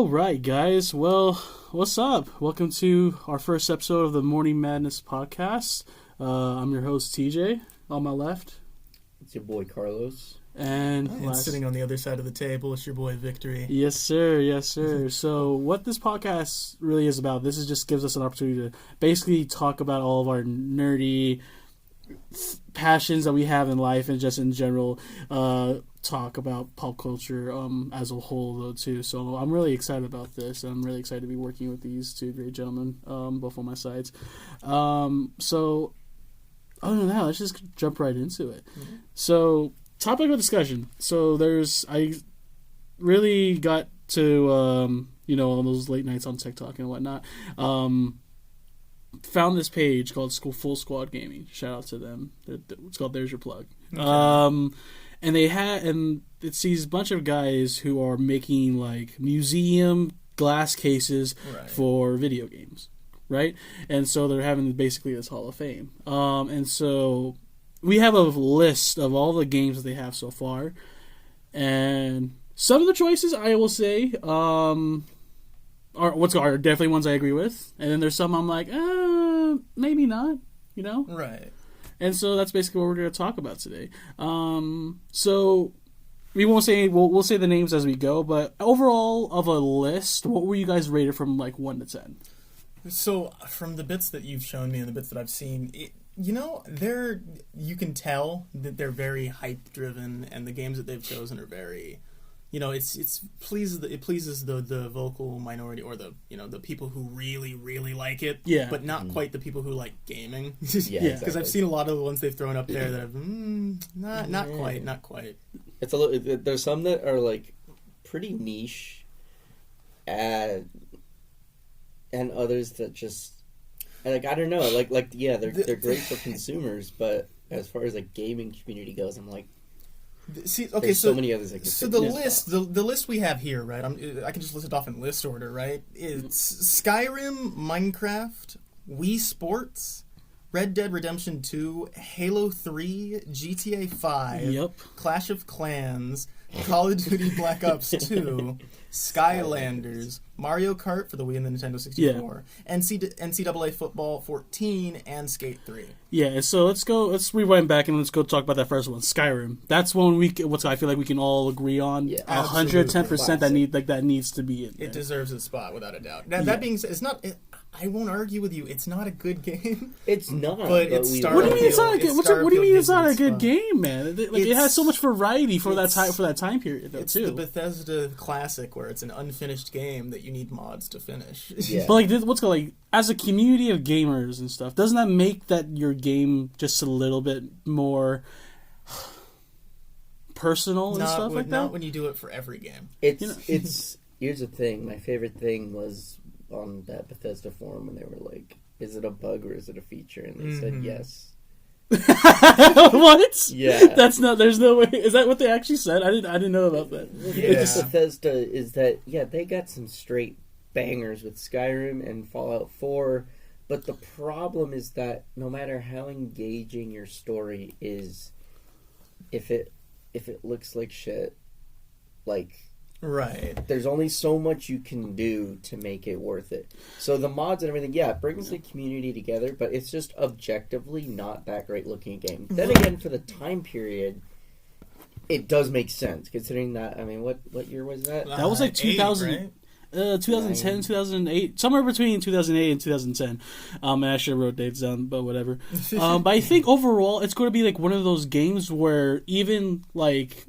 All right, guys. Well, what's up? Welcome to our first episode of the Morning Madness podcast. I'm your host, TJ. On my left. It's your boy, Carlos. And sitting on the other side of the table, it's your boy, Victory. Yes, sir. Yes, sir. So what this podcast really is about, this is just gives us an opportunity to basically talk about all of our nerdy passions that we have in life and just in general talk about pop culture as a whole, though, too. So I'm really excited about this. I'm really excited to be working with these two great gentlemen, both on my sides. So other than that, let's just jump right into it. Mm-hmm. So topic of discussion. So I really got to, on those late nights on TikTok and whatnot, found this page called Full Squad Gaming. Shout out to them. It's called There's Your Plug. Okay. And it's these bunch of guys who are making like museum glass cases for video games, right? And so they're having basically this Hall of Fame. And so we have a list of all the games that they have so far, and some of the choices I will say are definitely ones I agree with, and then there's some I'm like, maybe not, Right. And so that's basically what we're going to talk about today. So we won't say we'll say the names as we go, but overall of a list, what were you guys rated from like 1 to 10? So from the bits that you've shown me and the bits that I've seen, you can tell that they're very hype driven, and the games that they've chosen are very, it pleases the vocal minority, or the people who really, really like it, but not quite the people who like gaming. Because I've seen a lot of the ones they've thrown up there that have not quite. It's a little. There's some that are like pretty niche, and others that just. Like, I don't know, they're great for consumers, but as far as the gaming community goes, I'm like, there's so many others. So the list we have here, right? I can just list it off in list order, right? It's Skyrim, Minecraft, Wii Sports, Red Dead Redemption 2, Halo 3, GTA 5, Clash of Clans, Call of Duty Black Ops 2, Skylanders, Mario Kart for the Wii and the Nintendo 64, NCAA Football 14, and Skate 3. Yeah, so let's rewind back and let's go talk about that first one, Skyrim. That's one I feel like we can all agree on. 110% that needs to be in there. It deserves its spot without a doubt. Now, that being said, it's not. I won't argue with you. It's not a good game. It's not. But it's What do you mean it's not a good? What do you mean it's not a good game, man? It has so much variety for that time period, though. It's too. The Bethesda classic where it's an unfinished game that you need mods to finish. Yeah. But as a community of gamers and stuff, doesn't that make that your game just a little bit more personal and stuff like that? Not when you do it for every game. It's here's the thing. My favorite thing was on that Bethesda forum when they were like, "Is it a bug or is it a feature?" And they said yes. What? Yeah. That's not. There's no way. Is that what they actually said? I didn't know about that. Bethesda is that they got some straight bangers with Skyrim and Fallout 4, but the problem is that no matter how engaging your story is, if it looks like shit, there's only so much you can do to make it worth it. So the mods and everything, it brings the community together, but it's just objectively not that great looking game. Then again, for the time period, it does make sense, considering that, I mean, what year was that? That was like 2000... right? 2010, 2008, somewhere between 2008 and 2010. And I should have wrote dates down, but whatever. But I think overall, it's going to be like one of those games where even like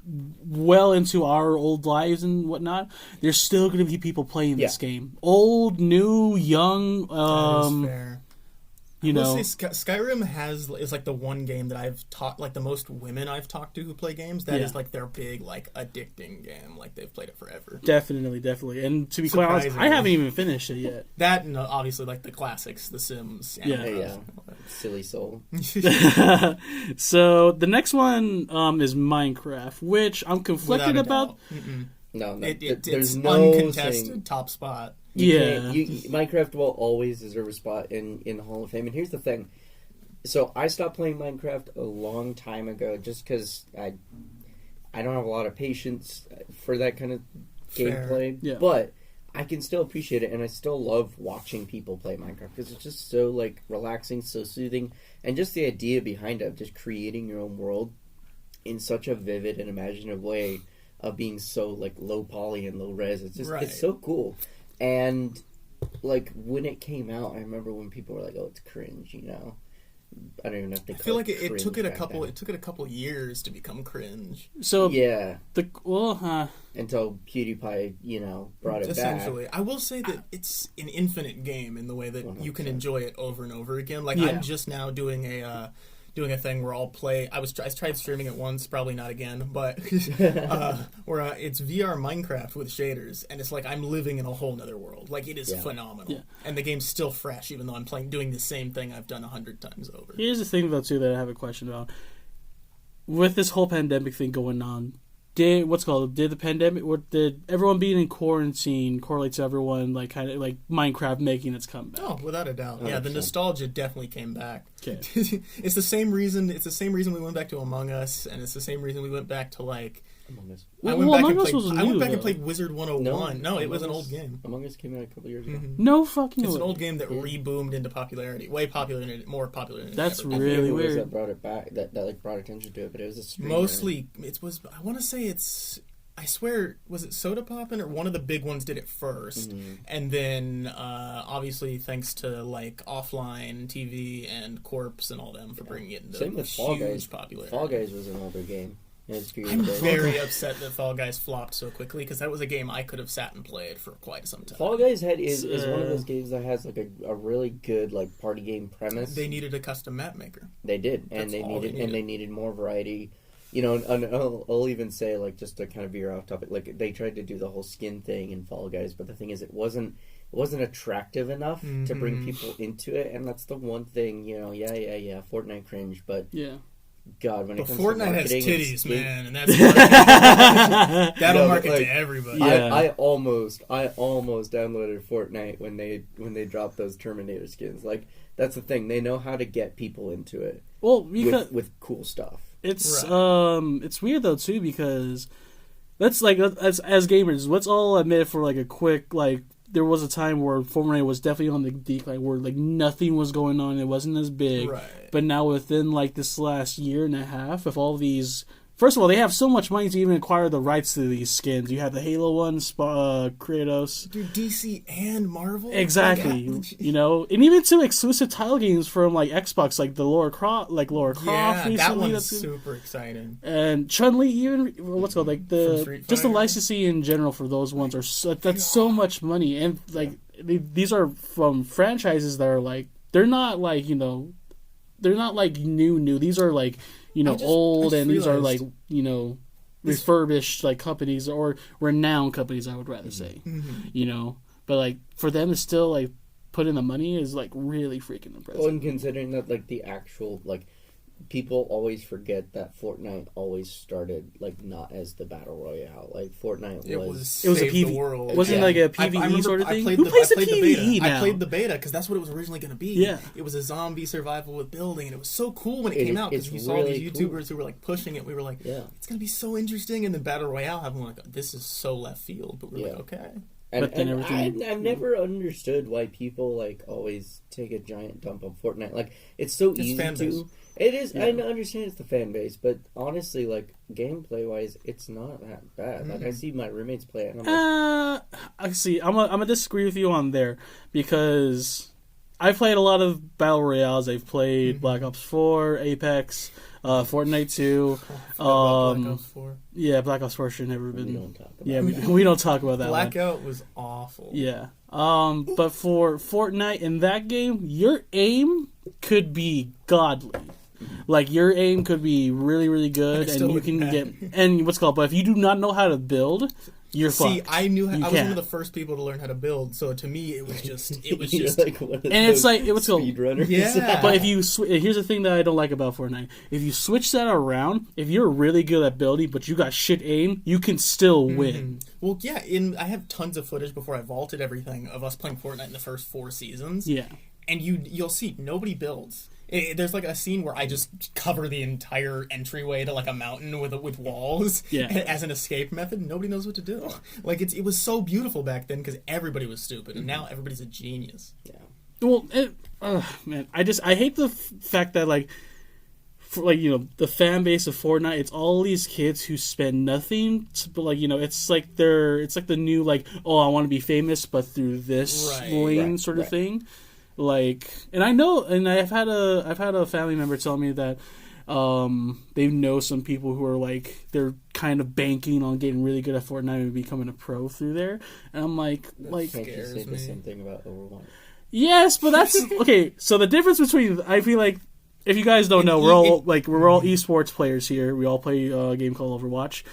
well into our old lives and whatnot, there's still going to be people playing this game. Old, new, young. That is fair. Skyrim is like the one game that I've taught, like the most women I've talked to who play games. That is like their big, like addicting game. Like they've played it forever. Definitely. And to be quite honest, I haven't even finished it yet. That and obviously like the classics, The Sims. Silly soul. So the next one is Minecraft, which I'm conflicted about. No, it's uncontested top spot. Minecraft will always deserve a spot in the Hall of Fame. And here's the thing. So I stopped playing Minecraft a long time ago just because I don't have a lot of patience for that kind of gameplay. Yeah. But I can still appreciate it, and I still love watching people play Minecraft because it's just so like relaxing, so soothing, and just the idea behind it, just creating your own world in such a vivid and imaginative way of being so like low poly and low res. It's just it's so cool. And like when it came out, I remember when people were like, "Oh, it's cringe," you know. I don't even know if they. I feel like it took it a couple years to become cringe. So yeah, until PewDiePie, you know, brought it essentially. back. I will say that it's an infinite game in the way that 100%. You can enjoy it over and over again. Like I'm just now doing a thing where I'll play. I tried streaming it once, probably not again, but where it's VR Minecraft with shaders, and it's like I'm living in a whole nother world. Like it is phenomenal, and the game's still fresh, even though I'm doing the same thing I've done 100 times over. Here's the thing, though, too, that I have a question about. With this whole pandemic thing going on, did the pandemic? Did everyone being in quarantine correlate to everyone like kind of like Minecraft making its comeback? Oh, without a doubt. 100%. Yeah, the nostalgia definitely came back. Okay. It's the same reason. It's the same reason we went back to Among Us, and it's the same reason we went back to like. Among Us. I went back and played Wizard 101. No, it was an old game. Among Us came out a couple years ago. Mm-hmm. No fucking. It's an old game that reboomed into popularity, more popular. Than That's ever. really weird. That brought it back. That like brought attention to it, but it was a streamer. Mostly, it was. I want to say it's. I swear, was it Soda Poppin' or one of the big ones did it first, and then obviously thanks to like offline TV and Corpse and all them for bringing it into Same with Fall Guys. Popularity. Fall Guys was an older game. I'm very upset that Fall Guys flopped so quickly because that was a game I could have sat and played for quite some time. Fall Guys is one of those games that has like a really good like party game premise. They needed a custom map maker. They did, and they needed more variety. You know, and I'll even say, like, just to kind of veer off topic, like, they tried to do the whole skin thing in Fall Guys, but the thing is, it wasn't attractive enough to bring people into it, and that's the one thing, you know, Fortnite cringe, but God, when it comes Fortnite to marketing, has titties, man, and that's that'll market to everybody. Yeah. I almost downloaded Fortnite when they dropped those Terminator skins. Like, that's the thing, they know how to get people into it. Well, with cool stuff. It's weird though too because that's like as gamers, let's all admit for like a quick like there was a time where Fortnite was definitely on the decline where like nothing was going on, it wasn't as big. Right. But now within like this last year and a half, of all these. First of all, they have so much money to even acquire the rights to these skins. You have the Halo one, Kratos. Dude, DC and Marvel? Exactly. You know, and even to exclusive title games from like Xbox, like the Lara Croft recently. That one's super exciting. And Chun-Li, even what's it called like just the licensing in general for those ones are that's so much money, and like these are from franchises that are like they're not like new. These are like. You know, old, and these are like, you know, refurbished like companies or renowned companies, I would rather say. You know, but like for them to still like put in the money is like really freaking impressive. Well, and considering that like the actual like people always forget that Fortnite always started like not as the battle royale. Like Fortnite was a PvE. The world. Wasn't like a PvE sort of thing. Who plays the PvE now? I played the beta because that's what it was originally going to be. Yeah, it was a zombie survival with building, and it was so cool when it came out because you saw these YouTubers who were like pushing it. We were like, it's going to be so interesting, and then battle royale happened. Like, this is so left field, but we're like, okay. I've never understood why people like always take a giant dump on Fortnite. Like it's so easy to. It is. Yeah. I understand it's the fan base, but honestly, like gameplay wise, it's not that bad. Like I see my roommates play it, and I'm like, I see. I'm gonna disagree with you on there because I played a lot of battle royales. I've played Black Ops 4, Apex, Fortnite 2. Black Ops 4. Yeah, Black Ops 4 should never been. We don't talk about we don't talk about that. Blackout was awful. Yeah. But for Fortnite in that game, your aim could be godly. Like your aim could be really, really good, and you can but if you do not know how to build, you're fucked. See, I was one of the first people to learn how to build, so to me it was just like and it's like it was speedrunners. Yeah. But if you here's the thing that I don't like about Fortnite: if you switch that around, if you're really good at building, but you got shit aim, you can still win. Well, yeah. I have tons of footage before I vaulted everything of us playing Fortnite in the first 4 seasons. Yeah. And you'll see nobody builds. There's like a scene where I just cover the entire entryway to like a mountain with walls as an escape method. And nobody knows what to do. Like it was so beautiful back then because everybody was stupid, and now everybody's a genius. Yeah. Well, man, I hate the fact that like the fan base of Fortnite, it's all these kids who spend nothing but it's like the new I want to be famous but through this lane sort of thing. Like, and I know, and I've had a family member tell me that they know some people who are like, they're kind of banking on getting really good at Fortnite and becoming a pro through there. And I'm like can't you say the same thing about Overwatch? Yes, but that's okay. So the difference between, I feel like, if you guys don't know, we're all esports players here. We all play a game called Overwatch.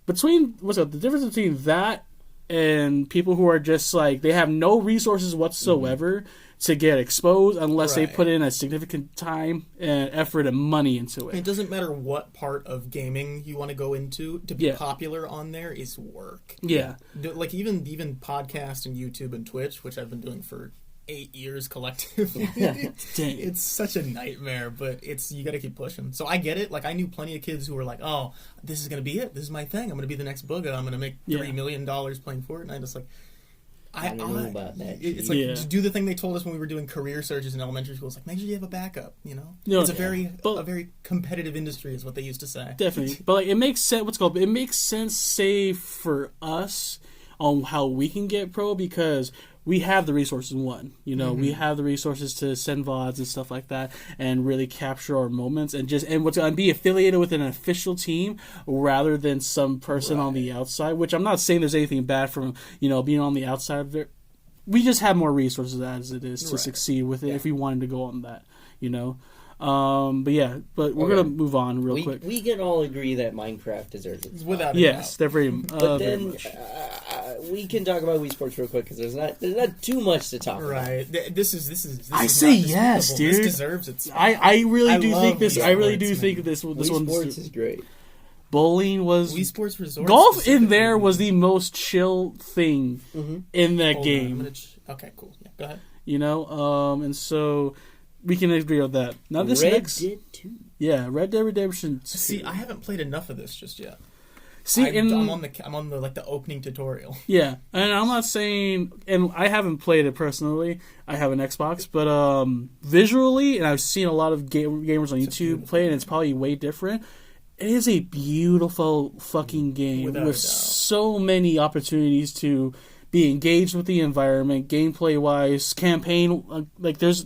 The difference between that and people who are just like, they have no resources whatsoever to get exposed unless they put in a significant time and effort and money into it. It doesn't matter what part of gaming you want to go into. To be popular on there is work. Yeah. Like even podcast and YouTube and Twitch, which I've been doing for 8 years collectively. It's such a nightmare, but you got to keep pushing. So I get it. Like I knew plenty of kids who were like, "Oh, this is gonna be it. This is my thing. I'm gonna be the next Booga. I'm gonna make $3 million playing Fortnite." It's like, I don't know about that. It's like just do the thing they told us when we were doing career searches in elementary school. It's like, make sure you have a backup. It's a very competitive industry, is what they used to say. Definitely, but like it makes sense. It makes sense, say for us, on how we can get pro because we have the resources. We have the resources to send VODs and stuff like that, and really capture our moments, and be affiliated with an official team rather than some person on the outside. Which I'm not saying there's anything bad from being on the outside of it. We just have more resources as it is to succeed with it if we wanted to go on that. But we're gonna move on real quick. We can all agree that Minecraft deserves its without yes, they're very. But then we can talk about Wii Sports real quick because there's not too much to talk about. Right. This is. I say yes, dude. This deserves its. I really do think this. I really do think this. This Wii Sports is great. Bowling was Wii Sports Resort. Golf in there was the most chill thing in that game. Okay, cool. Yeah, go ahead. And so. We can agree on that. Now this Red Dead 2. Yeah, Red Dead Redemption 2. See, I haven't played enough of this just yet. See, I'm on the opening tutorial. Yeah, and I'm not saying, and I haven't played it personally. I have an Xbox, but visually, and I've seen a lot of gamers on YouTube play it, and it's probably way different. It is a beautiful fucking game with so many opportunities to be engaged with the environment, gameplay wise, campaign. Like there's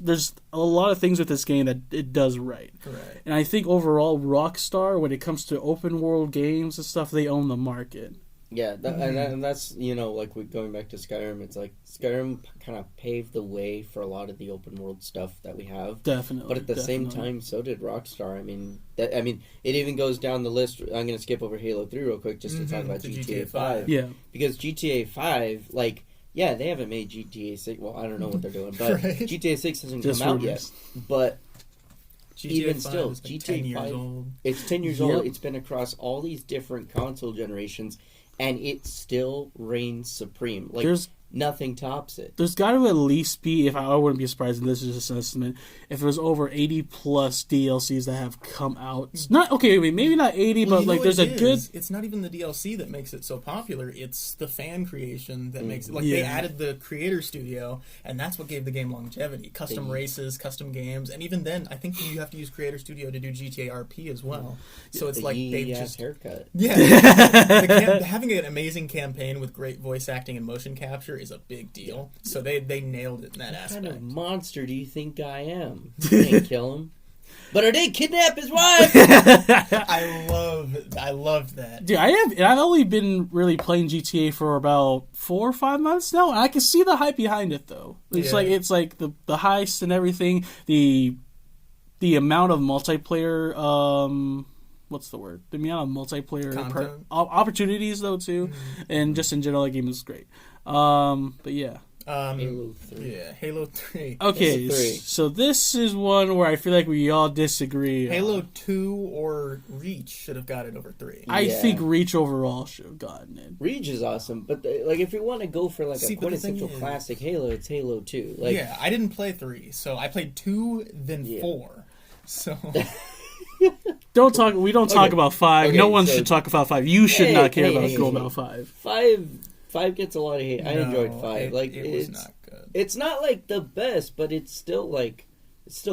a lot of things with this game that it does right. Correct. And I think overall, Rockstar, when it comes to open world games and stuff, they own the market. Yeah, and that's going back to Skyrim. It's like Skyrim kind of paved the way for a lot of the open world stuff that we have. Definitely. But at the same time, so did Rockstar. I mean, it even goes down the list. I'm going to skip over Halo 3 real quick just to talk about GTA 5. Yeah, because GTA 5, they haven't made GTA 6. Well, I don't know what they're doing, but GTA 6 hasn't come out yet. But GTA even still, GTA 10 years old. It's 10 years old. It's been across all these different console generations. And it still reigns supreme. Nothing tops it. There's got to at least be, I wouldn't be surprised, and this is just an estimate, if there's over 80 plus DLCs that have come out. It's not, maybe not 80, but there's a good... It's not even the DLC that makes it so popular. It's the fan creation that makes it... They added the creator studio, and that's what gave the game longevity. Custom races, custom games, and even then, I think you have to use creator studio to do GTA RP as well. So it's they've just... haircut. Yeah. Having an amazing campaign with great voice acting and motion capture is a big deal. So they nailed it in that aspect. What kind of monster do you think I am? You can't kill him. But I did kidnap his wife! I loved that. Dude, I've only been really playing GTA for about 4 or 5 months now, and I can see the hype behind it though. It's like the heist and everything, the amount of multiplayer what's the word? The amount of multiplayer opportunities though too, and just in general, the game is great. But yeah. Halo 3. Yeah, Halo 3. Okay, so this is one where I feel like we all disagree. Halo 2 or Reach should have got it over 3. I think Reach overall should have gotten it. Reach is awesome, but if you want to go for a quintessential classic Halo, it's Halo 2. I didn't play 3, so I played 2, then 4. So Don't talk. We don't talk Okay. about 5. Okay, no one so- should talk about 5. You should Hey, not care hey, about hey, go hey. about 5. Five gets a lot of hate. I no, enjoyed 5. Like it was not good. it's not like the best, but it's still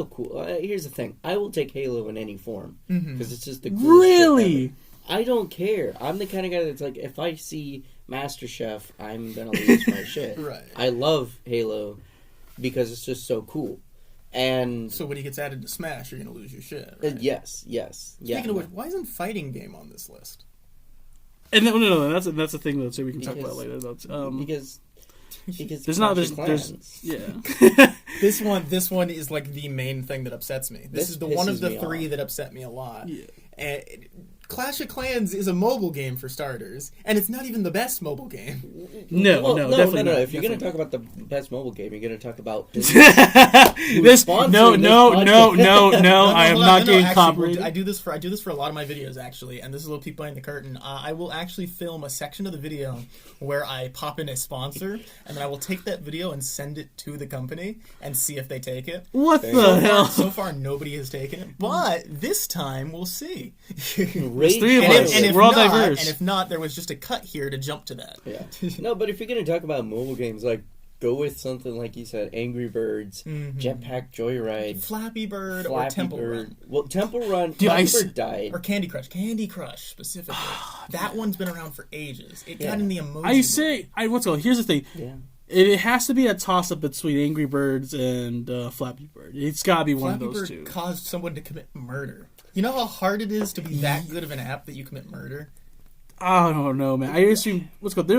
cool. Here's the thing: I will take Halo in any form because it's just the coolest Really? shit ever. I don't care. I'm the kind of guy that's like, if I see MasterChef, I'm gonna lose my shit. Right. I love Halo because it's just so cool. And So when he gets added to Smash, you're gonna lose your shit. Right? yes, yeah. Speaking of which, why isn't fighting game on this list? And no, that's a thing that we can talk about Because- later. because There's not Clash there's of Clans. yeah. This one is like the main thing that upsets me. This This is the one of pisses the me 3 off. that upset me a lot. Yeah. And Clash of Clans is a mobile game for starters, and it's not even the best mobile game. No, definitely not. If you're gonna Definitely talk about the best mobile game, you're gonna talk about this sponsored no this podcast. I am Hold on, not getting actually, copyrighted. I do this for a lot of my videos actually, and this is a little peek behind the curtain. I will actually film a section of the video where I pop in a sponsor, and then I will take that video and send it to the company and see if they take it. What the hell? So far, nobody has taken it, but this time we'll see. Rage three of And us. if We're all not, diverse. and if not, there was just a cut here to jump to that. Yeah. No, but if you're gonna talk about mobile games, like go with something like you said, Angry Birds, Jetpack Joyride, Flappy Bird or Flappy Temple Bird. Run. Well, Temple Run. Dude, Flappy I Bird died. Or Candy Crush specifically. That one's been around for ages. It Yeah. got in the emoji. I say what's going. Here's the thing. Yeah. It has to be a toss up between Angry Birds and Flappy Bird. It's got to be one Flappy of those Bird two. caused someone to commit murder. You know how hard it is to be that good of an app that you commit murder? I don't know, man. I assume what's going.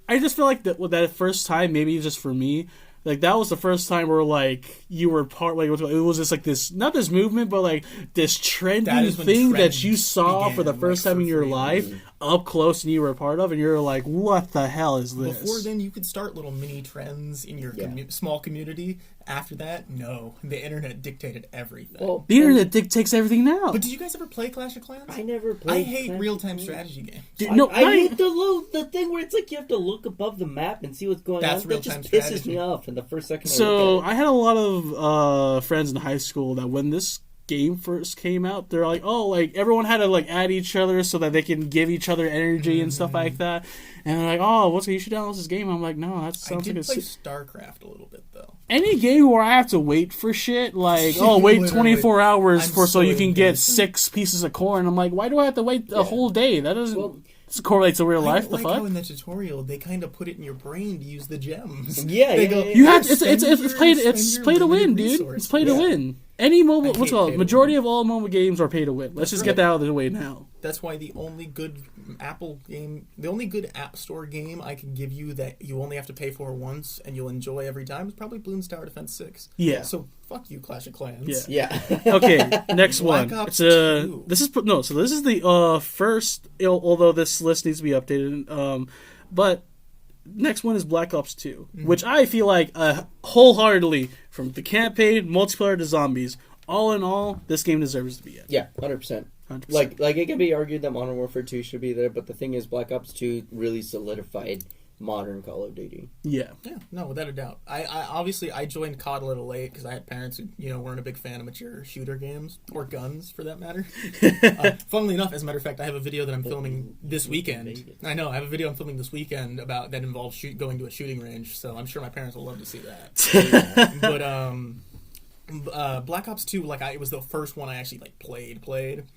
I just feel like that first time, maybe just for me, like that was the first time where like you were part. Like it was just like this, not this movement, but like this That trendy is when thing that trends you saw for the began, first like, time for in your free. life up close, and you were a part of, and you're like, what the hell is this? Before then, you could start little mini trends in your Yeah. small community. After that, no. The internet dictated everything. Well, The internet dictates everything now. but did you guys ever play Clash of Clans? I never played. I hate Clash real-time of Clans. strategy games. Dude, I hate the thing where it's like you have to look above the map and see what's going That's on. That real-time just pisses strategy. me off in the first second. So I look I had a lot of friends in high school that when this game first came out, they're like, oh, like everyone had to like add each other so that they can give each other energy and stuff like that. And they're like, oh, you should download this game. I'm like, no, that I sounds did like play a StarCraft a little bit, though. any game where I have to wait for shit, like oh, wait Literally. 24 hours I'm so so you can get impatient. 6 pieces of corn. I'm like, why do I have to wait a whole day? That doesn't Well, correlate to real I life. don't The like fuck. how in the tutorial they kind of put it in your brain to use the gems. Yeah, They yeah, go, yeah. You have "Spend it's your- play spend it's your play to win, limited dude. resource." It's play to Yeah. win. Any mobile, I what's hate called pay to majority win. of all mobile games are pay to win. Let's just get right. that out of the way now. That's why the only good Apple game, the only good App Store game I can give you that you only have to pay for once and you'll enjoy every time is probably Bloons Tower Defense 6. Yeah. So fuck you, Clash of Clans. Yeah. Yeah. Okay, next Black one. Ops It's 2. this is so this is the first. Although this list needs to be updated, but next one is Black Ops 2, which I feel like wholeheartedly from the campaign, multiplayer to zombies. All in all, this game deserves to be in. Yeah, 100%. 100%. Like it can be argued that Modern Warfare 2 should be there, but the thing is, Black Ops 2 really solidified modern Call of Duty. Yeah. Yeah, no, without a doubt. I obviously I joined COD a little late because I had parents who weren't a big fan of mature shooter games or guns for that matter. Funnily enough, as a matter of fact, I have a video that I'm filming this weekend. I know I have a video I'm filming this weekend about that involves going to a shooting range. So I'm sure my parents will love to see that. But Black Ops 2, like it was the first one I actually like played,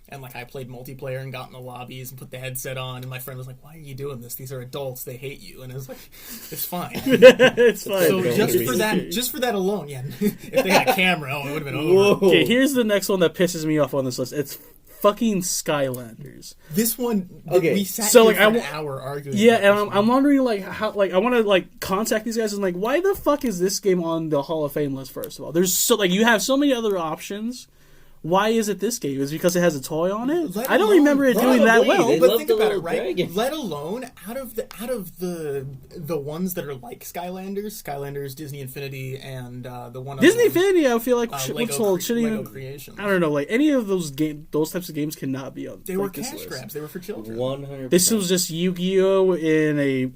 and like I played multiplayer and got in the lobbies and put the headset on, and my friend was like, "Why are you doing this? These are adults. They hate you." And I was like, "It's fine." It's fine. So Don't just for that alone, yeah. If they had a camera, it would have been over. Okay, here's the next one that pisses me off on this list. It's fucking Skylanders. This one, Okay, we sat so, here like, for an hour arguing. Yeah, about and this I'm one. wondering like how I want to like contact these guys and like why the fuck is this game on the Hall of Fame list? First of all, there's so like you have so many other options. Why is it this game? Is it because it has a toy on it? Let I don't alone- remember it doing that Probably. well. They But love think the about it, little right? dragon. Let alone out of the ones that are like Skylanders, Disney Infinity, and the one Disney other one, Infinity, I feel like Lego shouldn't Lego even. Creations. I don't know, like any of those types of games cannot be on. They were like, this cash list. grabs. They were for children. 100%. This was just Yu-Gi-Oh in a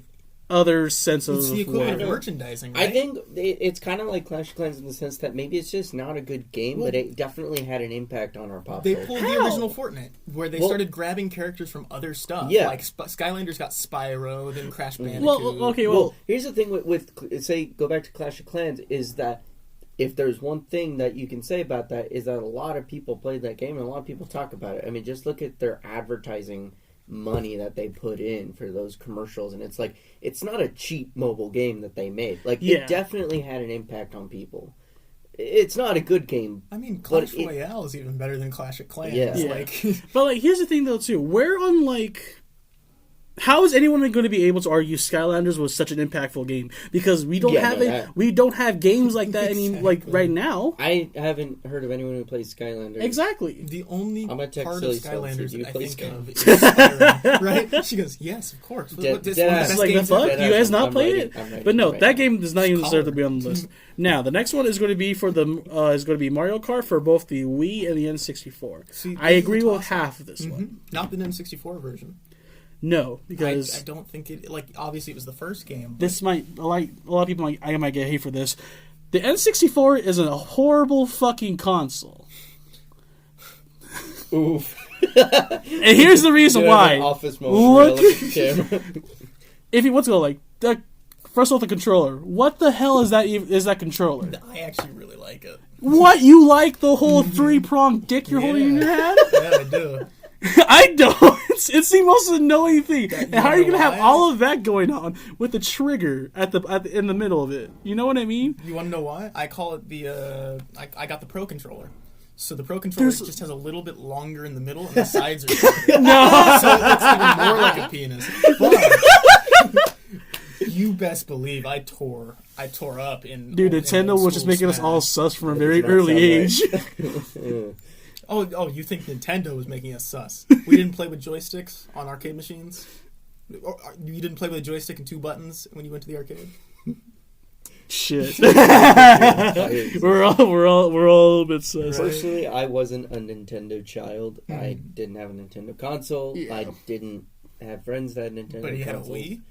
other sense of It's the equivalent of Wow. merchandising, right? I think it's kind of like Clash of Clans in the sense that maybe it's just not a good game, but it definitely had an impact on our pop They culture. pulled the original Fortnite, where they started grabbing characters from other stuff. Yeah. Like Skylanders got Spyro, then Crash Bandicoot. Well, okay, Well, here's the thing with say go back to Clash of Clans is that if there's one thing that you can say about that is that a lot of people played that game and a lot of people talk about it. I mean, just look at their advertising money that they put in for those commercials, and it's like it's not a cheap mobile game that they made. Like it definitely had an impact on people. It's not a good game. I mean, Clash Royale is even better than Clash of Clans. Yeah. Like, But like, here's the thing though too. Where on like, how is anyone going to be able to argue Skylanders was such an impactful game? Because we don't we don't have games like that like right now. I haven't heard of anyone who plays Skylanders. Exactly. the only I'm gonna text part of Silly Soul, Skylanders so do you that I play think Skylanders? of is Skyrim, right? She goes, yes, of course. This is one of the Dead best ass. Like the games fuck? ever. You guys not I'm play writing- it? I'm writing But no, right that now. game does not even deserve to Collar. be on the list. Now, the next one is going to be for the is going to be Mario Kart for both the Wii and the N64. See, I this is agree a with toss-up. half of this one. Not the N64 version. No, because I don't think it. Like, obviously, it was the first game. But this might a lot of people might get hate for this. The N64 is a horrible fucking console, Oof. and here's the reason You have why. an office moment Look- where you look at the camera. If you want to go like first of all, the controller. What the hell is that? Is that controller? I actually really like it. What, you like the whole 3-pronged dick you're holding in your hand? Yeah, I do. I don't. It's the most annoying thing. And how are you gonna have why? all of that going on with the trigger in the middle of it? You know what I mean? You want to know why? I call it the. I got the Pro Controller. So the Pro Controller just has a little bit longer in the middle, and the sides are shorter. No. So it's even more like a penis. But you best believe I tore up in. Dude, in Nintendo old was just school making us Smash. all sus from a That very does not early sound age. Oh, you think Nintendo was making us sus? We didn't play with joysticks on arcade machines. You didn't play with a joystick and 2 buttons when you went to the arcade. Shit. we're all a bit sus. Personally, I wasn't a Nintendo child. I didn't have a Nintendo console. Yeah. I didn't have friends that had Nintendo But you had a consoles. Wii.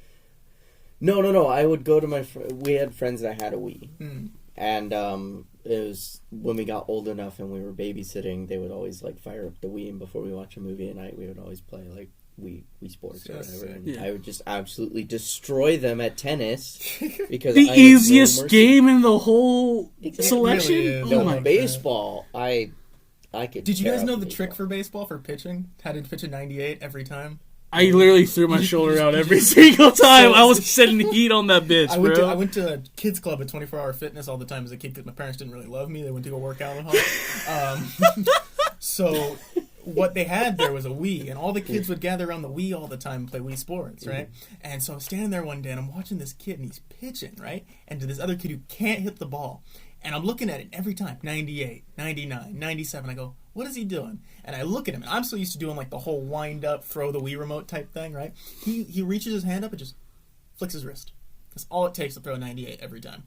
No. I would go to we had friends that had a Wii. Mm. And it was when we got old enough and we were babysitting, they would always like fire up the Wii, and before we watch a movie at night, we would always play like Wii Sports or Yes, whatever. And yeah. I would just absolutely destroy them at tennis because The I had no easiest mercy. game in the whole It selection. really is. Oh No, my god. baseball. I could. Did you tear guys up know the baseball. trick for baseball for pitching? How to pitch a 98 every time? I literally threw my shoulder out every single time. I was setting heat on that bitch, I bro. went to a kids club at 24 Hour Fitness all the time as a kid because my parents didn't really love me. They went to go work out at home. So what they had there was a Wii, and all the kids would gather around the Wii all the time and play Wii Sports, right? And so I was standing there one day, and I'm watching this kid, and he's pitching, right? And to this other kid who can't hit the ball. And I'm looking at it every time, 98, 99, 97. I go, what is he doing? And I look at him, and I'm so used to doing like the whole wind up, throw the Wii remote type thing, right? He reaches his hand up and just flicks his wrist. That's all it takes to throw a 98 every time.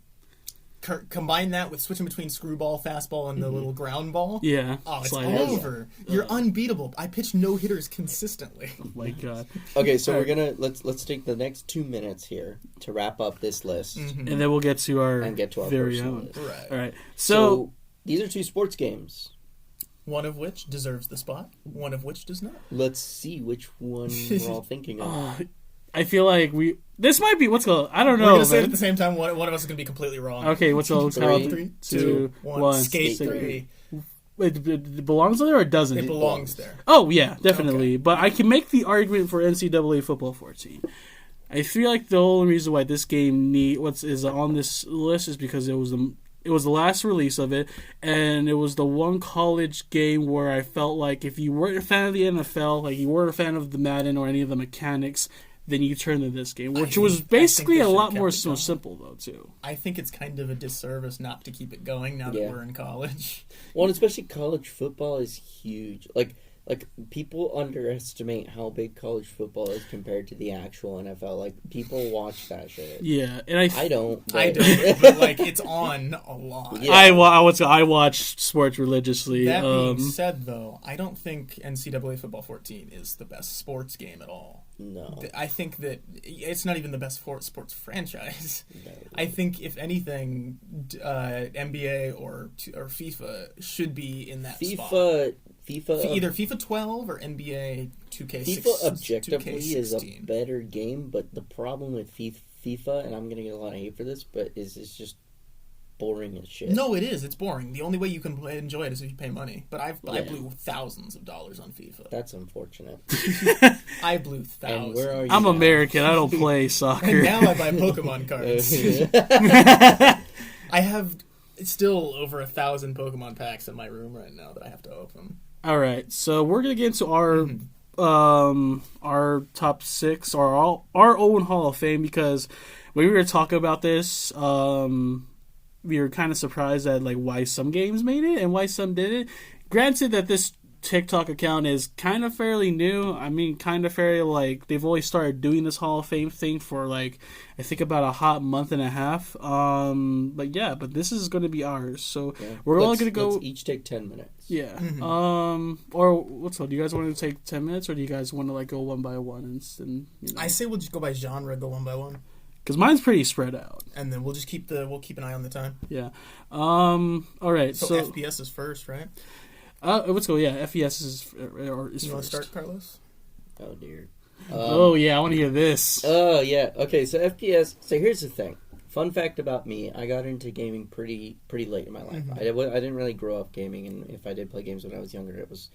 Combine that with switching between screwball, fastball, and the little ground ball. Yeah. Oh, it's slide it. over. You're unbeatable. I pitch no hitters consistently. Oh my god. Okay, so we're gonna let's take the next 2 minutes here to wrap up this list And then we'll get to our, and get to our very personal own. list. Right. All right. So these are 2 sports games. One of which deserves the spot. One of which does not. Let's see which one we're all thinking of. I feel like this might be what's called. I don't We're know. gonna say it man. at the same time. One of us is gonna be completely wrong. Okay, what's called? 3, 2, 1. Skate Skate 3. It belongs there or doesn't? It belongs there. Oh yeah, definitely. But I can make the argument for NCAA football 14. I feel like the only reason why this game is on this list is because it was the last release of it, and it was the one college game where I felt like if you weren't a fan of the NFL, like you weren't a fan of the Madden or any of the mechanics, then you turn to this game, which was basically they a should've lot kept more it going. simple though too. I think it's kind of a disservice not to keep it going now that Yeah. we're in college. Well, and especially college football is huge. Like people underestimate how big college football is compared to the actual NFL. Like people watch that shit. Yeah, and I don't. I but- don't, but like it's on a lot. Yeah. I watch sports religiously. That being said, though, I don't think NCAA Football 14 is the best sports game at all. No. I think that it's not even the best sports franchise. No. I think, if anything, NBA or FIFA should be in that spot. FIFA Either FIFA 12 or NBA 2K16. FIFA objectively 2K16. is a better game, but the problem with FIFA, and I'm going to get a lot of hate for this, but is it's just boring as shit. No, it is. It's boring. The only way you can enjoy it is if you pay money. But I blew thousands of dollars on FIFA. That's unfortunate. I blew thousands. And where are you I'm now? American. I don't play soccer. And now I buy Pokemon cards. I have still over 1,000 Pokemon packs in my room right now that I have to open. All right, so we're gonna get into our top 6 or our own Hall of Fame, because when we were talking about this, we were kind of surprised at like why some games made it and why some didn't. Granted that this TikTok account is kind of fairly new. I mean, kind of fairly, like, they've only started doing this Hall of Fame thing for like, I think about a hot month and a half. But this is going to be ours. So we're only going to go. Let's each take 10 minutes. Yeah. Or what's up? Do you guys want to take 10 minutes, or do you guys want to like go one by one and you know? I say we'll just go by genre, go one by one. Because mine's pretty spread out. And then we'll just keep an eye on the time. Yeah. All right. So FPS is first, right? Let's go. Yeah, FES is You first. want to start, Carlos? Oh, dear. Oh, yeah, I want to hear this. Oh, yeah. Okay, so FPS. So here's the thing. Fun fact about me, I got into gaming pretty late in my life. I didn't really grow up gaming, and if I did play games when I was younger, it was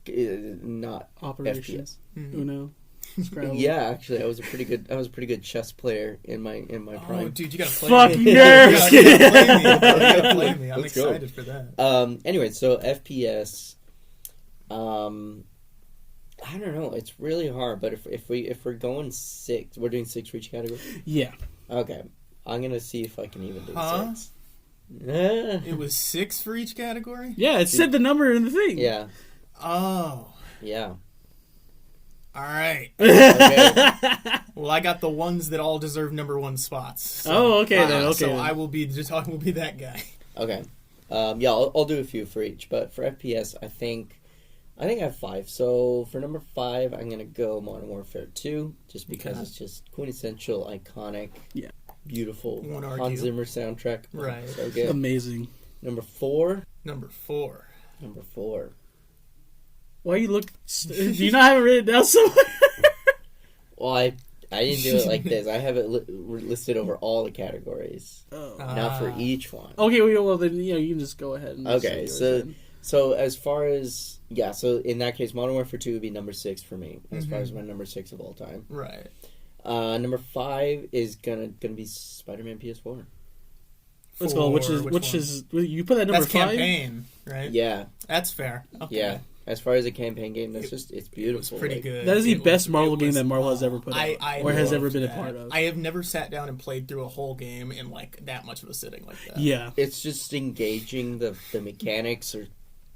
not Operation FPS. Uno. Scrabble. Yeah, actually, I was a pretty good chess player in my prime. Oh, dude, you gotta play Fuck me. nerds. You gotta play me. I'm Let's go. excited for that. Anyway, so FPS. I don't know. It's really hard, but if we're going 6, we're doing 6 for each category. Yeah. Okay, I'm gonna see if I can even do 6. It was 6 for each category? Yeah, it said the number in the thing. Yeah. Oh. Yeah. All right. Okay. Well, I got the ones that all deserve number 1 spots. So, okay then. So Then. I will be that guy. Okay. Yeah, I'll do a few for each, but for FPS, I think I have 5. So for number 5, I'm gonna go Modern Warfare 2, just because it's just quintessential, iconic, beautiful Hans Zimmer soundtrack. Right. So good. Amazing. Number 4. Number 4. Why you look? Do you not have it written down somewhere? Well, I didn't do it like this. I have it listed over all the categories, Oh. not for each one. Okay, well then you can just go ahead. And Okay, so as far as so in that case, Modern Warfare 2 would be number 6 for me, as far as my number 6 of all time. Right. Number 5 is gonna be Spider-Man PS4. Let's go. Which is you put that number That's 5? campaign, right? Yeah, That's fair. Okay. yeah. As far as a campaign game, it's beautiful. It was pretty good. That is the It best was- Marvel it game was- that Marvel has ever put out, or has ever been a that. part of. I have never sat down and played through a whole game in like that much of a sitting like that. Yeah. It's just engaging. The mechanics are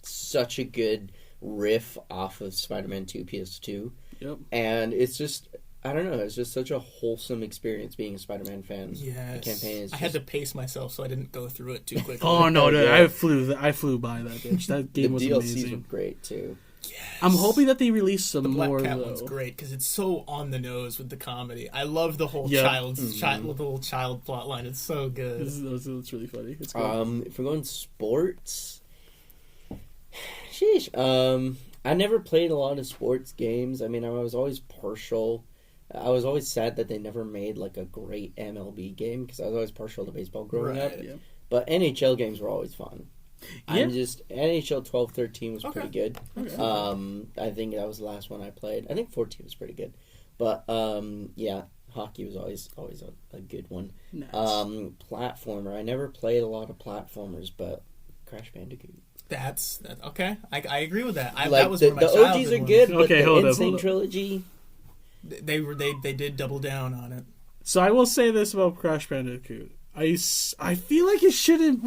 such a good riff off of Spider-Man 2 PS2. Yep. And it's just, I don't know, it's just such a wholesome experience being a Spider-Man fan. Yes. The campaign is I had to pace myself so I didn't go through it too quickly. Oh no, Yeah. I flew by that bitch. That game was the DLCs amazing. were great too. Yes. I'm hoping that they release some The Black more. Cat though. one's great because it's so on the nose with the comedy. I love the whole Yeah. child plot line. It's so good. It's really funny. It's good. If we're going sports, sheesh. I never played a lot of sports games. I mean, I was always partial. I was always sad that they never made like a great MLB game because I was always partial to baseball growing up. Yeah. But NHL games were always fun. Yeah. NHL 12-13 was pretty good. Okay. I think that was the last one I played. I think 14 was pretty good. But yeah, hockey was always a good one. Nice. Platformer. I never played a lot of platformers, but Crash Bandicoot. That's okay. I agree with that. Like that was the one of my OGs childhood are ones. good, but Okay, the hold up, Insane hold up. trilogy. They did double down on it. So I will say this about Crash Bandicoot. I feel like it shouldn't.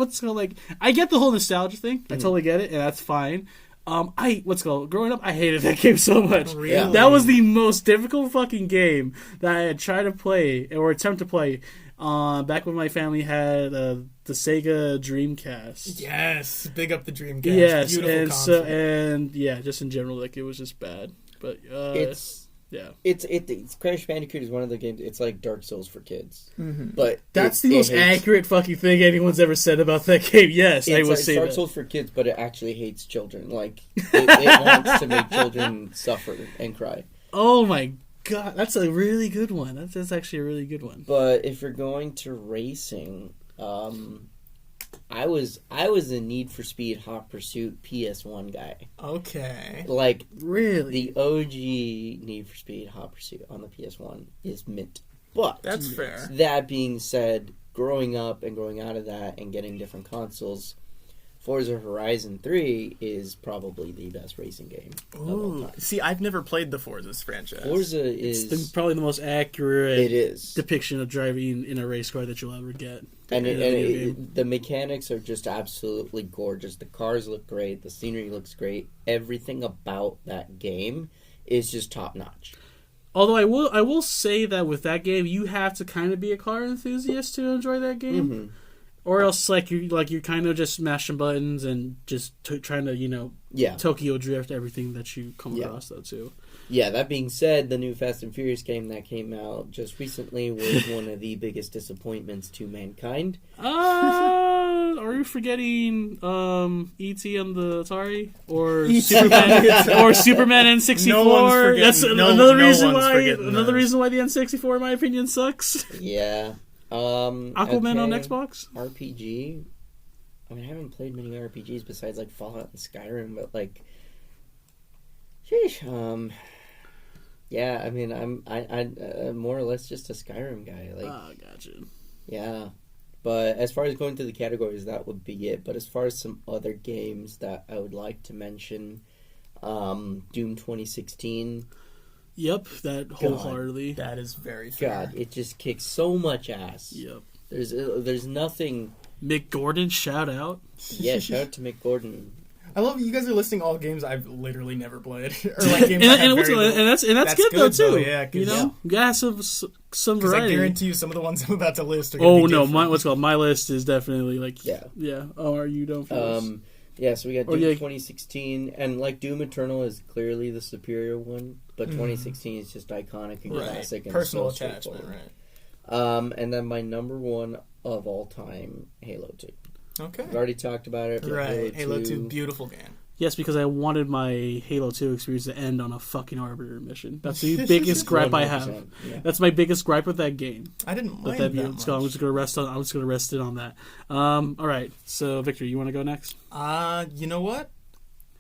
I get the whole nostalgia thing. I totally get it, and that's fine. Growing up, I hated that game so much. Really? That was the most difficult fucking game that I had tried to play or attempt to play. Back when my family had the Sega Dreamcast. Yes, big up the Dreamcast. Yes, Beautiful and console. so just in general, like it was just bad. But It's Crash Bandicoot is one of the games. It's like Dark Souls for kids, but That's the most accurate fucking thing anyone's ever said about that game. Yes, I would say Dark that. Souls for kids, but it actually hates children. Like it wants to make children suffer and cry. Oh my god, that's a really good one. That's actually a really good one. But if you're going to racing, I was a Need for Speed Hot Pursuit PS1 guy. Okay. Like, really, the OG Need for Speed Hot Pursuit on the PS1 is mint. But that's fair. That being said, growing up and growing out of that and getting different consoles, Forza Horizon 3 is probably the best racing game of all time. See, I've never played the Forza's franchise. Forza is probably the most accurate depiction of driving in a race car that you'll ever get. And the mechanics are just absolutely gorgeous. The cars look great. The scenery looks great. Everything about that game is just top notch. Although I will say that with that game, you have to kind of be a car enthusiast to enjoy that game. Mm-hmm. Or else, you're kind of just smashing buttons and just trying to, Tokyo drift everything that you come across, though, too. Yeah, that being said, the new Fast and Furious game that came out just recently was one of the biggest disappointments to mankind. Are you forgetting E.T. on the Atari? Or Superman N64? No That's another reason why the N64, in my opinion, sucks. Yeah. Aquaman on Xbox? RPG. I mean, I haven't played many RPGs besides like Fallout and Skyrim, but like, sheesh. Yeah, I mean, I'm more or less just a Skyrim guy. Like, gotcha. Yeah, but as far as going through the categories, that would be it. But as far as some other games that I would like to mention, Doom 2016. Yep, that wholeheartedly. That is very fair. God, it just kicks so much ass. Yep. There's nothing. Mick Gordon, shout out. Yeah, shout out to Mick Gordon. I love you guys are listing all games I've literally never played, or like games and that's good though too. Yeah, you got some variety. I guarantee you, some of the ones I'm about to list are. My list is definitely like yeah. Oh, are you done for this? Yeah, so we got Doom 2016, and like Doom Eternal is clearly the superior one, but 2016 is just iconic and classic and personal attachment, right? And then my number one of all time, Halo 2. Okay, we've already talked about it. Right, Halo 2, beautiful game. Yes, because I wanted my Halo 2 experience to end on a fucking Arbiter mission. That's the biggest gripe I have. Yeah. That's my biggest gripe with that game. I didn't mind that much. So I'm just gonna rest it on that. All right, so Victor, you want to go next? You know what?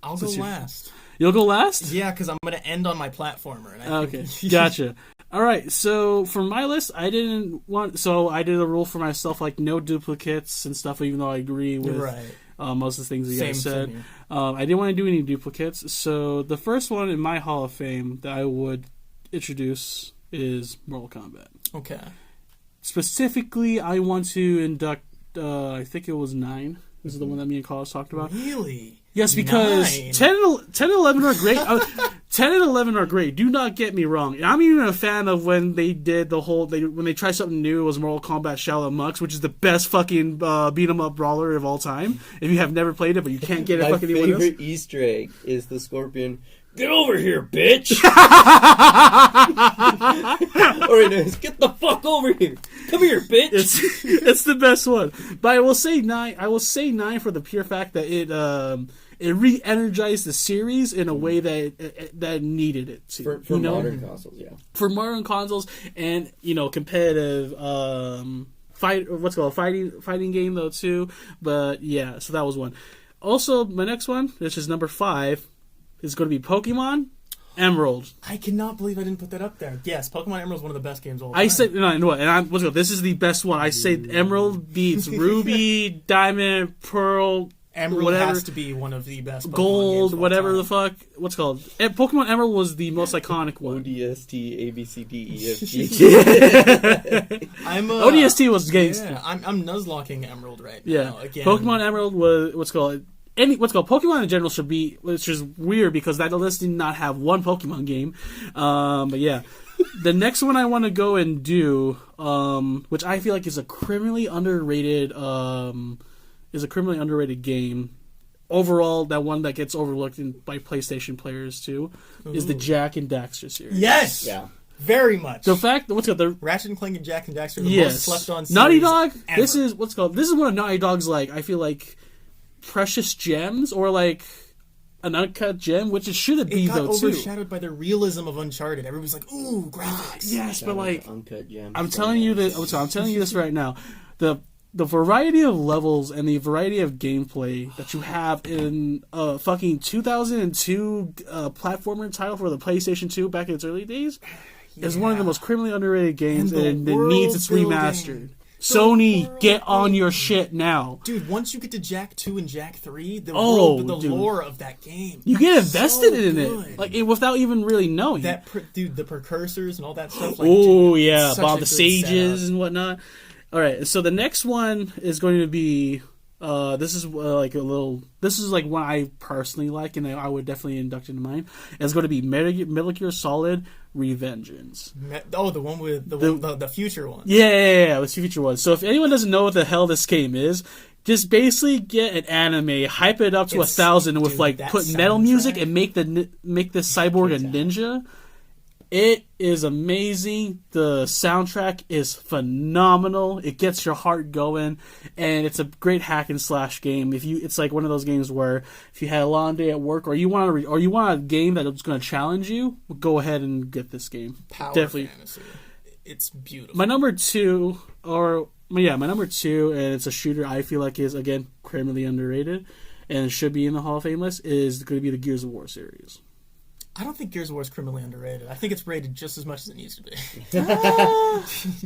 I'll go last. You'll go last? Yeah, because I'm gonna end on my platformer. And okay, gotcha. All right, so for my list, I did a rule for myself, like no duplicates and stuff, even though I agree with most of the things you guys said. I didn't want to do any duplicates, so the first one in my Hall of Fame that I would introduce is Mortal Kombat. Okay. Specifically, I want to induct, I think it was 9. This is the one that me and Carlos talked about. Really? Yes, because 10 and 11 are great. 10 and 11 are great. Do not get me wrong. And I'm even a fan of when they did when they tried something new. It was Mortal Kombat Shaolin Monks, which is the best fucking beat 'em up brawler of all time. If you have never played it, but you can't get it fucking anywhere else. My favorite Easter egg is the Scorpion. Get over here, bitch! Or it is, get the fuck over here! Come here, bitch! It's the best one. But I will say 9. I will say 9 for the pure fact that it re-energized the series in a way that needed it to. For modern consoles, yeah. For modern consoles and competitive fighting game though too. But yeah, so that was one. Also, my next one, which is number 5. Is going to be Pokemon Emerald. I cannot believe I didn't put that up there. Yes, Pokemon Emerald is one of the best games of all time. I say this is the best one. I say Emerald beats Ruby, Diamond, Pearl. Emerald has to be one of the best. Pokemon Gold, games whatever the fuck. What's it called? Pokemon Emerald was the most iconic one. ODST, ABCDEFG. ODST was gangster. Yeah, I'm nuzlocking Emerald right now. Yeah, again. Pokemon Emerald was Pokemon in general should be, which is weird because that list did not have one Pokemon game. But yeah, the next one I want to go and do, which I feel like is a criminally underrated game, overall, that one that gets overlooked by PlayStation players too is the Jack and Daxter series. Yes. Yeah. Very much. The fact what's called the Ratchet and Clank and Jack and Daxter are the most slept on series Naughty Dog. ever. This is what's called. This is one of Naughty Dog's like I feel like precious gems or like an uncut gem, which it should be it got though too. overshadowed by the realism of Uncharted. Everybody's like, "Ooh, graphics." Yes, but like uncut gems. I'm telling you this. I'm telling you this right now. The variety of levels and the variety of gameplay that you have in a fucking 2002 platformer title for the PlayStation 2 back in its early days is one of the most criminally underrated games, and it needs its remastered. Sony, get on your shit now. Dude, once you get to Jack 2 and Jack 3, the dude. lore of that game. You get invested in good. it. Like without even really knowing. Dude, the precursors and all that stuff. Like, Oh, dude, yeah. such About a the good sages setup. and whatnot. All right, so the next one is going to be... this is like a little... This is like one I personally like, and I would definitely induct into mine. It's going to be Metal Gear Solid Revengeance. Oh, the one with the future one. Yeah, this future one. So if anyone doesn't know what the hell this game is, just basically get an anime, hype it up to 1,000 with like put metal music and make the cyborg a ninja. It is amazing. The soundtrack is phenomenal. It gets your heart going, and it's a great hack and slash game. It's like one of those games where if you had a long day at work, or you want a game that's going to challenge you, go ahead and get this game. Power Definitely. fantasy. It's beautiful. My number two, and it's a shooter I feel like is again criminally underrated, and it should be in the Hall of Fame list. Is going to be the Gears of War series. I don't think Gears of War is criminally underrated. I think it's rated just as much as it needs to be.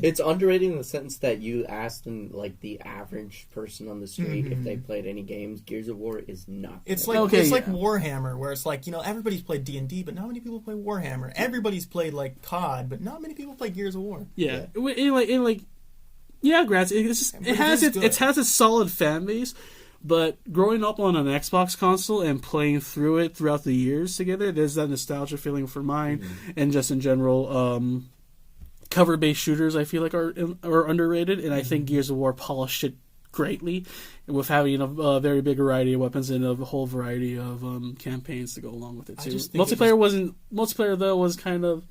It's underrated in the sense that you asked them, like the average person on the street, if they played any games. Gears of War is not. It's like like Warhammer, where it's like, everybody's played D&D, but not many people play Warhammer. Everybody's played like COD, but not many people play Gears of War. Yeah, Grats. It has its solid fan base. But growing up on an Xbox console and playing through it throughout the years together, there's that nostalgia feeling for mine, and just in general, cover-based shooters I feel like are underrated, and I think Gears of War polished it greatly, with having a very big variety of weapons and a whole variety of campaigns to go along with it too. Multiplayer though was kind of.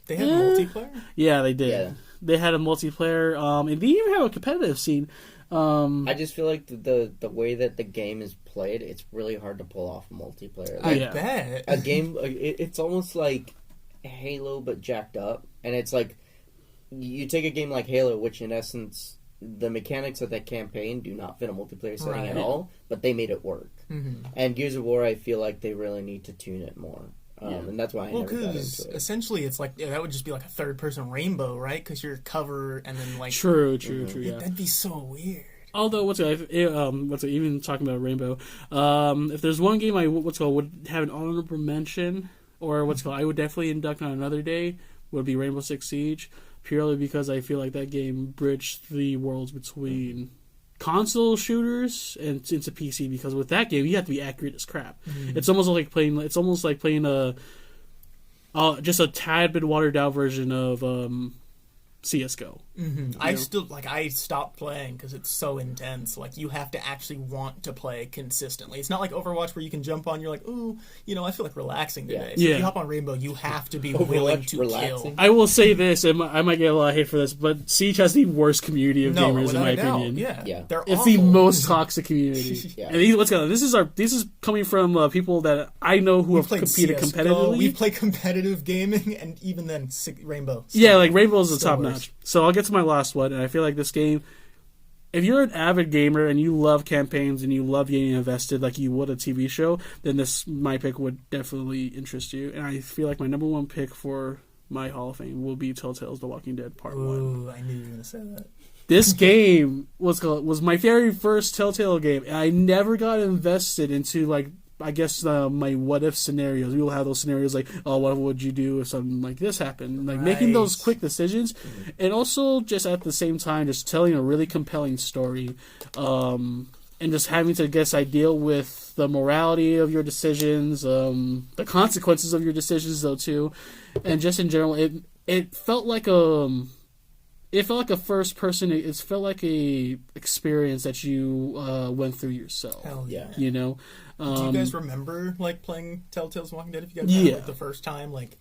They had multiplayer? Yeah, they did. Yeah. They had a multiplayer, and they even have a competitive scene. I just feel like the way that the game is played, it's really hard to pull off multiplayer. I bet. A game, it's almost like Halo but jacked up, and it's like you take a game like Halo, which in essence the mechanics of that campaign do not fit a multiplayer setting at all, but they made it work. And Gears of War, I feel like they really need to tune it more. And that's why I never got into it. Essentially, it's like that would just be like a third-person Rainbow, right? Because you're cover and then like true. Yeah, that'd be so weird. Although even talking about Rainbow, if there's one game I would have an honorable mention, or I would definitely induct on another day, would be Rainbow Six Siege, purely because I feel like that game bridged the worlds between console shooters and into PC, because with that game you have to be accurate as crap. It's almost like playing just a tad bit watered down version of CS:GO. I stopped playing because it's so intense. Like, you have to actually want to play consistently. It's not like Overwatch where you can jump on, you're like, ooh, I feel like relaxing today. So if you hop on Rainbow, you have to be willing to kill. I will say this, and I might get a lot of hate for this, but Siege has the worst community of gamers in my opinion. Yeah. It's the most toxic community. Yeah. And this is coming from people that I know who have competed competitively. We play competitive gaming, and even then, Rainbow. Yeah, like Rainbow is the top notch. So I'll get to my last one, and I feel like this game, if you're an avid gamer and you love campaigns and you love getting invested like you would a TV show, then my pick would definitely interest you. And I feel like my number one pick for my Hall of Fame will be Telltale's The Walking Dead Part 1. Ooh, I knew you were going to say that. This game was my very first Telltale game, and I never got invested into, like, I guess my what if scenarios. We will have those scenarios like, oh, what would you do if something like this happened? Like making those quick decisions, and also just at the same time just telling a really compelling story, and just having to deal with the morality of your decisions, the consequences of your decisions though too, and just in general, it felt like it felt like a first person. It felt like a experience that you went through yourself. Hell yeah. You know. Do you guys remember like playing Telltale's Walking Dead? If you guys had it, like, the first time, like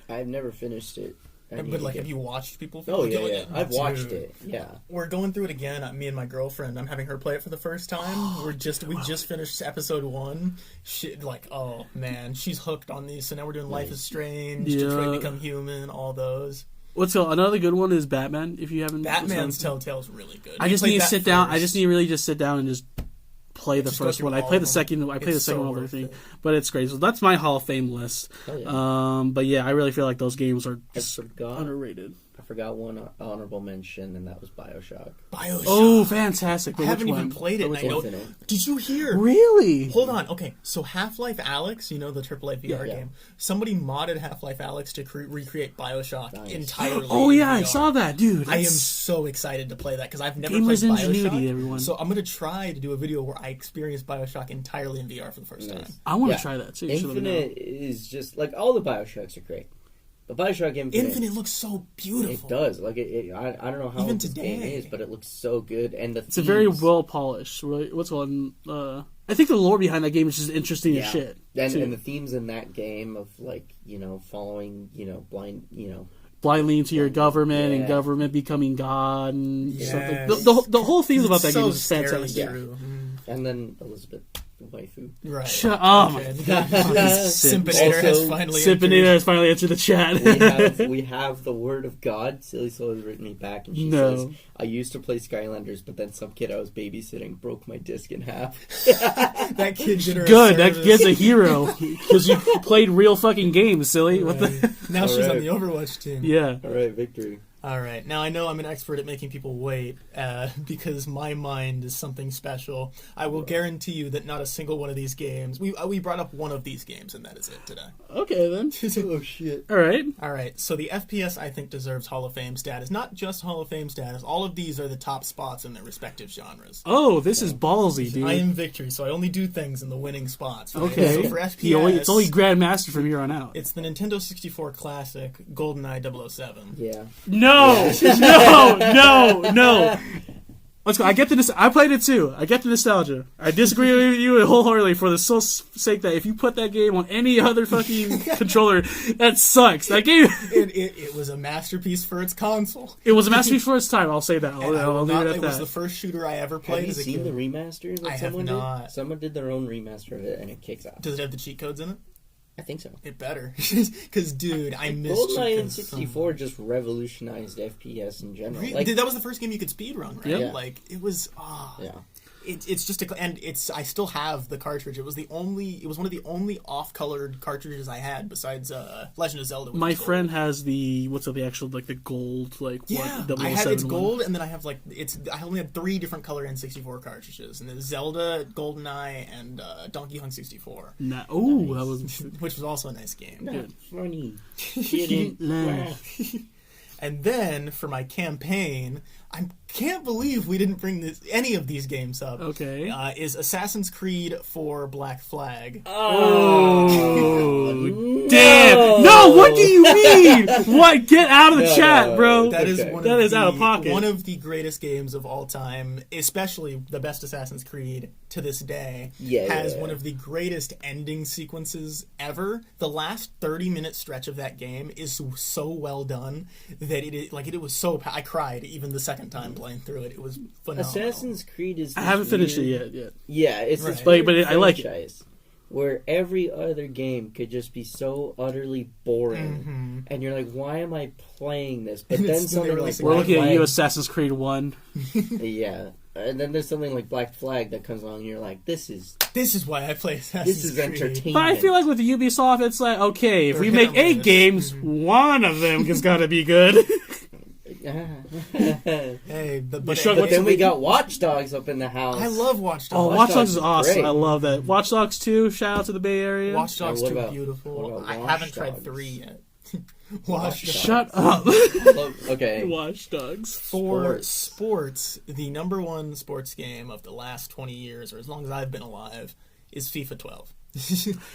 I've never finished it. but like, have you watched people? Oh like, yeah. I've watched it. Yeah. We're going through it again. Me and my girlfriend. I'm having her play it for the first time. We just finished episode 1. She oh man, she's hooked on these. So now we're doing Life is Strange, Detroit Become Human, all those. Another good one is Batman. If you haven't, Batman's Telltale's really good. I just need to sit down. I just need to really just sit down and just play the first one. I play the second. I play the second one. Everything, but it's great. So that's my Hall of Fame list. Yeah. But yeah, I really feel like those games are underrated. I forgot one honorable mention, and that was BioShock. Oh, fantastic! I haven't even played it. And I know. Did you hear? Really? Hold on. Okay, so Half-Life Alyx, you know, the AAA VR game. Somebody modded Half-Life Alyx to recreate BioShock entirely. Oh yeah, in VR. I saw that, dude. I am so excited to play that because I've never played Gamer's BioShock. ingenuity, everyone. So I'm gonna try to do a video where I experience BioShock entirely in VR for the first time. I want to try that too. Infinite is just like all the BioShocks are great. But BioShock Infinite looks so beautiful. It does. Like I don't know how even this today game is, but it looks so good. And it's a very well polished. Really, what's on? I think the lore behind that game is just interesting as shit. And the themes in that game of following blindly into your government and government becoming God and stuff. The whole theme about that game is fantastic. And then Elizabeth. Waifu. Right. Shut up. Simpinator has finally entered the chat. we have the word of God. Silly Soul has written me back and she says, I used to play Skylanders, but then some kid I was babysitting broke my disc in half. That kid did her good. That kid's a hero. Because you played real fucking games, silly. Right. Now she's on the Overwatch team. Yeah. Alright, victory. All right. Now, I know I'm an expert at making people wait because my mind is something special. I will guarantee you that not a single one of these games... We brought up one of these games, and that is it today. Okay, then. Oh, shit. All right. All right. So the FPS, I think, deserves Hall of Fame status. Not just Hall of Fame status. All of these are the top spots in their respective genres. Oh, this is ballsy, dude. I am Victory, so I only do things in the winning spots. Right? Okay. So for FPS... It's only Grandmaster from here on out. It's the Nintendo 64 classic, GoldenEye 007. Yeah. No! No! Let's go. I get the. I played it too. I get the nostalgia. I disagree with you wholeheartedly for the sole sake that if you put that game on any other fucking controller, that sucks. That game. It was a masterpiece for its console. It was a masterpiece for its time. I'll say that. I'll leave it at that. It was the first shooter I ever played. Have you seen the remasters that someone did? Someone did their own remaster of it, and it kicks ass. Does it have the cheat codes in it? I think so. It better. Because, dude, I miss GoldenEye in 64 just revolutionized FPS in general. That was the first game you could speedrun, right? Yeah. Like, it was... It's just I still have the cartridge. It was one of the only off-colored cartridges I had besides Legend of Zelda. My friend has the actual the gold I had its gold, and then I have I only had 3 different color N64 cartridges, and then Zelda, GoldenEye, and Donkey Kong 64. That was which was also a nice game. Not funny. And then for my campaign, I can't believe we didn't bring any of these games up. Okay. Is Assassin's Creed 4 Black Flag. Oh, damn. No, what do you mean? What? Get out of the chat, bro. That is out of pocket. One of the greatest games of all time, especially the best Assassin's Creed to this day, has one of the greatest ending sequences ever. The last 30-minute stretch of that game is so well done that it was so... I cried even the second time playing through it. It was phenomenal. Assassin's Creed is... I haven't finished it yet. Yeah, it's this I like it. Where every other game could just be so utterly boring, and you're like, "Why am I playing this?" But then something like we're looking at you, Assassin's Creed 1. Yeah, and then there's something like Black Flag that comes along, and you're like, "This is why I play Assassin's Creed." This is entertainment. But I feel like with Ubisoft, it's like, okay, if we make 8 games, one of them has got to be good. Hey, but then we got Watch Dogs up in the house. I love Watch Dogs. Oh, Watch Dogs is awesome. Great. I love that. Watch Dogs 2, shout out to the Bay Area. Watch Dogs 2 is beautiful. I haven't tried 3 yet. Watch Dogs. Shut up. Okay. Watch Dogs. For sports, the number 1 sports game of the last 20 years, or as long as I've been alive, is FIFA 12.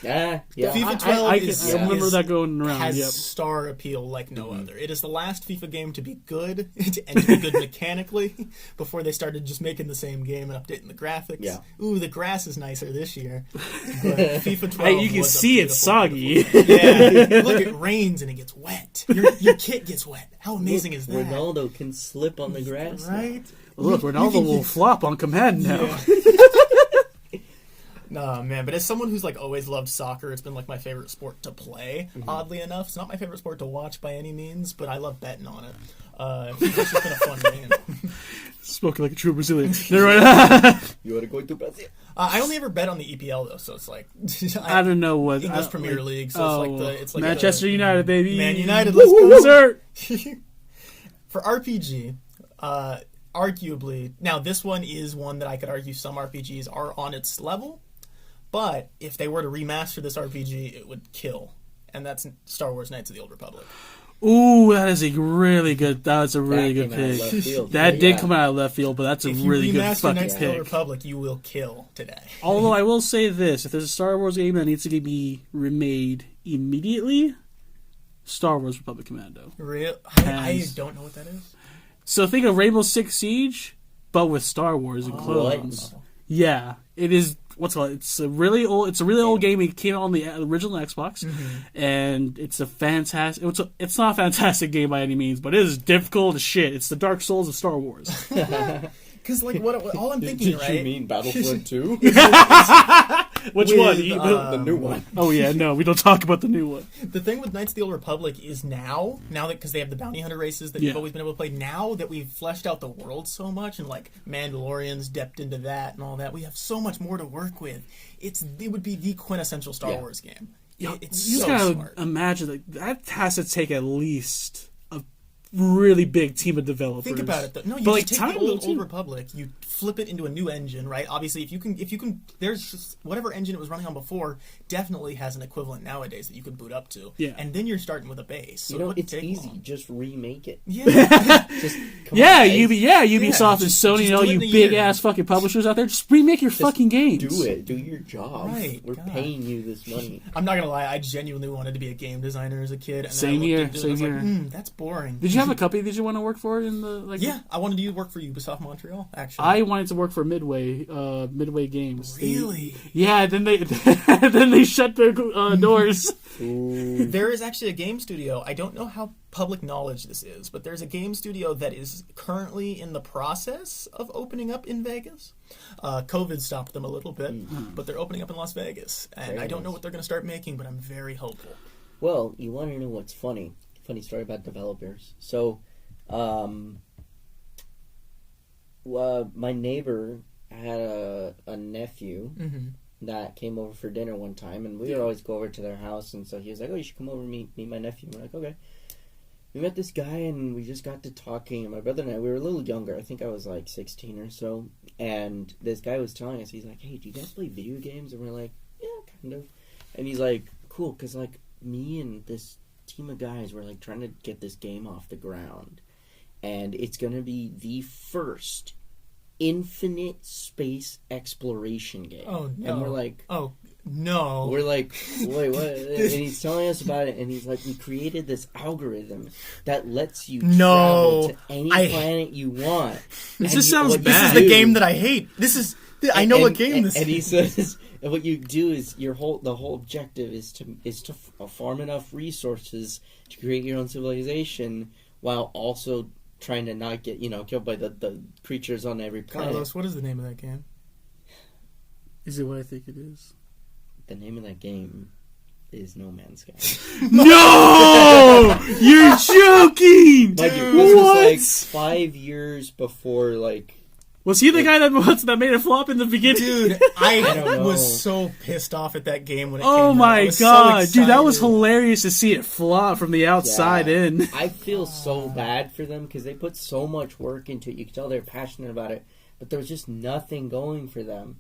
Yeah. FIFA 12 I remember that going around. has Yep. star appeal like no other. It is the last FIFA game to be good and to be good mechanically before they started just making the same game and updating the graphics. Yeah. Ooh, the grass is nicer this year. But FIFA 12 You can was a see it's beautiful, soggy. beautiful- Yeah. Look, it rains and it gets wet. Your kit gets wet. How amazing is that? Ronaldo can slip on the grass. Right? Look, Ronaldo will flop on command now. Yeah. Nah, man, but as someone who's like always loved soccer, it's been like my favorite sport to play. Oddly enough, it's not my favorite sport to watch by any means, but I love betting on it. It's just been a fun game. Spoken like a true Brazilian. They're right. You want to go to Brazil? I only ever bet on the EPL though, so it's like I don't know what English Premier League. So it's like Manchester United, baby. Man United. Let's go, sir. For RPG, arguably, now this one is one that I could argue some RPGs are on its level, but if they were to remaster this RPG, it would kill, and that's Star Wars: Knights of the Old Republic. Ooh, that's a really good That pick. That did come out of left field, but that's a really good fucking Knights of the Old pick. Republic, you will kill today. Although I will say this, if there's a Star Wars game that needs to be remade immediately, Star Wars Republic Commando. Real? I don't know what that is. So think of Rainbow Six Siege, but with Star Wars and clones. Yeah, it is. What's it called? It's a really old game. It came out on the original Xbox, and it's a fantastic. It's not a fantastic game by any means, but it is difficult as shit. It's the Dark Souls of Star Wars. Because like what all I'm thinking, right? Did you mean Battlefront 2? Which one? The new one. Oh yeah, no, we don't talk about the new one. The thing with Knights of the Old Republic is now that because they have the bounty hunter races that you've always been able to play. Now that we've fleshed out the world so much and like Mandalorians depth into that and all that, we have so much more to work with. It would be the quintessential Star Wars game. It's You so just gotta smart. imagine that has to take at least a really big team of developers. Think about it though. No, you But, just take the old Republic, you flip it into a new engine, right? Obviously, if you can, there's just whatever engine it was running on before definitely has an equivalent nowadays that you could boot up to. Yeah. And then you're starting with a base. So It's easy. Just remake it. Yeah. Just Ubisoft and Sony, just and all do it you in a big year. ass fucking publishers out there, just remake your fucking games. Do it. Do your job. Right, We're God. paying you this money. I'm not gonna lie, I genuinely wanted to be a game designer as a kid. And Same then I here, looked into it, same and I was here. like, that's boring. Did you have a company that you want to work for in the like? Yeah, I wanted to work for Ubisoft Montreal. Actually, I wanted to work for Midway Games. Really? Then they shut their doors. Ooh. There is actually a game studio. I don't know how public knowledge this is, but there's a game studio that is currently in the process of opening up in Vegas. COVID stopped them a little bit, but they're opening up in Las Vegas. And Very I don't know nice. what they're going to start making, but I'm very hopeful. Well, you want to know what's funny? Funny story about developers. So, my neighbor had a nephew that came over for dinner one time, and we would always go over to their house, and so he was like, oh, you should come over and meet my nephew. And we're like, okay. We met this guy, and we just got to talking, and my brother and I, we were a little younger. I think I was like 16 or so, and this guy was telling us, he's like, hey, do you guys play video games? And we're like, yeah, kind of. And he's like, cool, because like me and this team of guys were like trying to get this game off the ground, and it's going to be the first infinite space exploration game. Oh, no. And we're like, Oh, no. we're like, wait, what? And he's telling us about it, and he's like, we created this algorithm that lets you travel to any planet you want. This And just sounds what you This is bad. the do- game that I hate. I know what game this and is. he says, and what you do is the whole objective is to farm enough resources to create your own civilization while also trying to not get killed by the creatures on every planet. Carlos, what is the name of that game? Is it what I think it is? The name of that game is No Man's Sky. No! You're joking! Mind you, this What? was like 5 years before Was he the guy that made it flop in the beginning? Dude, I don't know. was so pissed off at that game when it came Oh out. I my was so god, dude, that was excited. hilarious to see it flop from the outside Yeah. in. I feel so bad for them because they put so much work into it. You can tell they're passionate about it, but there was just nothing going for them.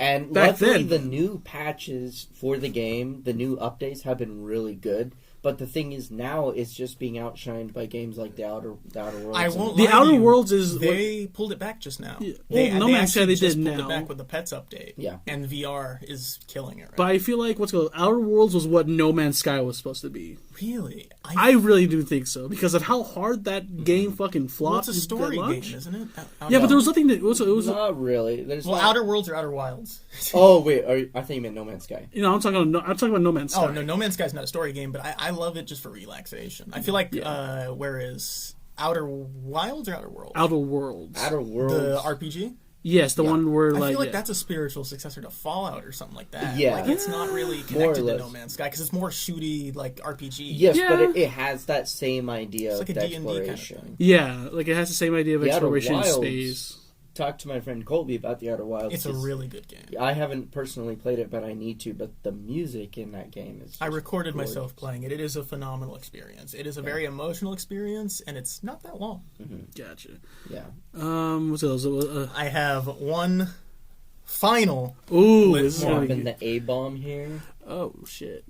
And Back luckily, then. the new patches for the game, the new updates have been really good. But the thing is, now it's just being outshined by games like the Outer Worlds. I won't. The lie to Outer you, Worlds is they pulled it back just now. Yeah. They, Well, No they Man's Sky actually they just did pulled now. it back with the Pets update. Yeah. And VR is killing it. Right? But I feel like Outer Worlds was what No Man's Sky was supposed to be. Really, I really do think so because of how hard that game fucking flopped. Well, it's a story at game, launch. isn't it? Yeah, but there was nothing that it was. Not really. There's Well, not... Outer Worlds or Outer Wilds. Oh wait, I think you meant No Man's Sky. You know, I'm talking about No Man's Sky. Oh no, No Man's Sky is not a story game, but I love it just for relaxation. I feel like whereas Outer Wilds or Outer Worlds, Outer Worlds. Outer Worlds. the RPG. Yes, the one where I like, feel like that's a spiritual successor to Fallout or something like that. Yeah. Like it's not really More or connected to less. No Man's Sky because it's more shooty like RPG. Yes, Yeah. but it has that same idea It's of like a D&D kind of exploration. thing. yeah, like it has the same idea of The Outer exploration in Wilds. space. Talk to my friend Colby about the Outer Wilds. It's a really good game. I haven't personally played it, but I need to. But the music in that game is. I recorded gorgeous. myself playing it. It is a phenomenal experience. It is a very emotional experience, and it's not that long. Gotcha. Yeah. What's else? I have one final Ooh, Let's this is gonna Dropping be, the A bomb here. oh shit.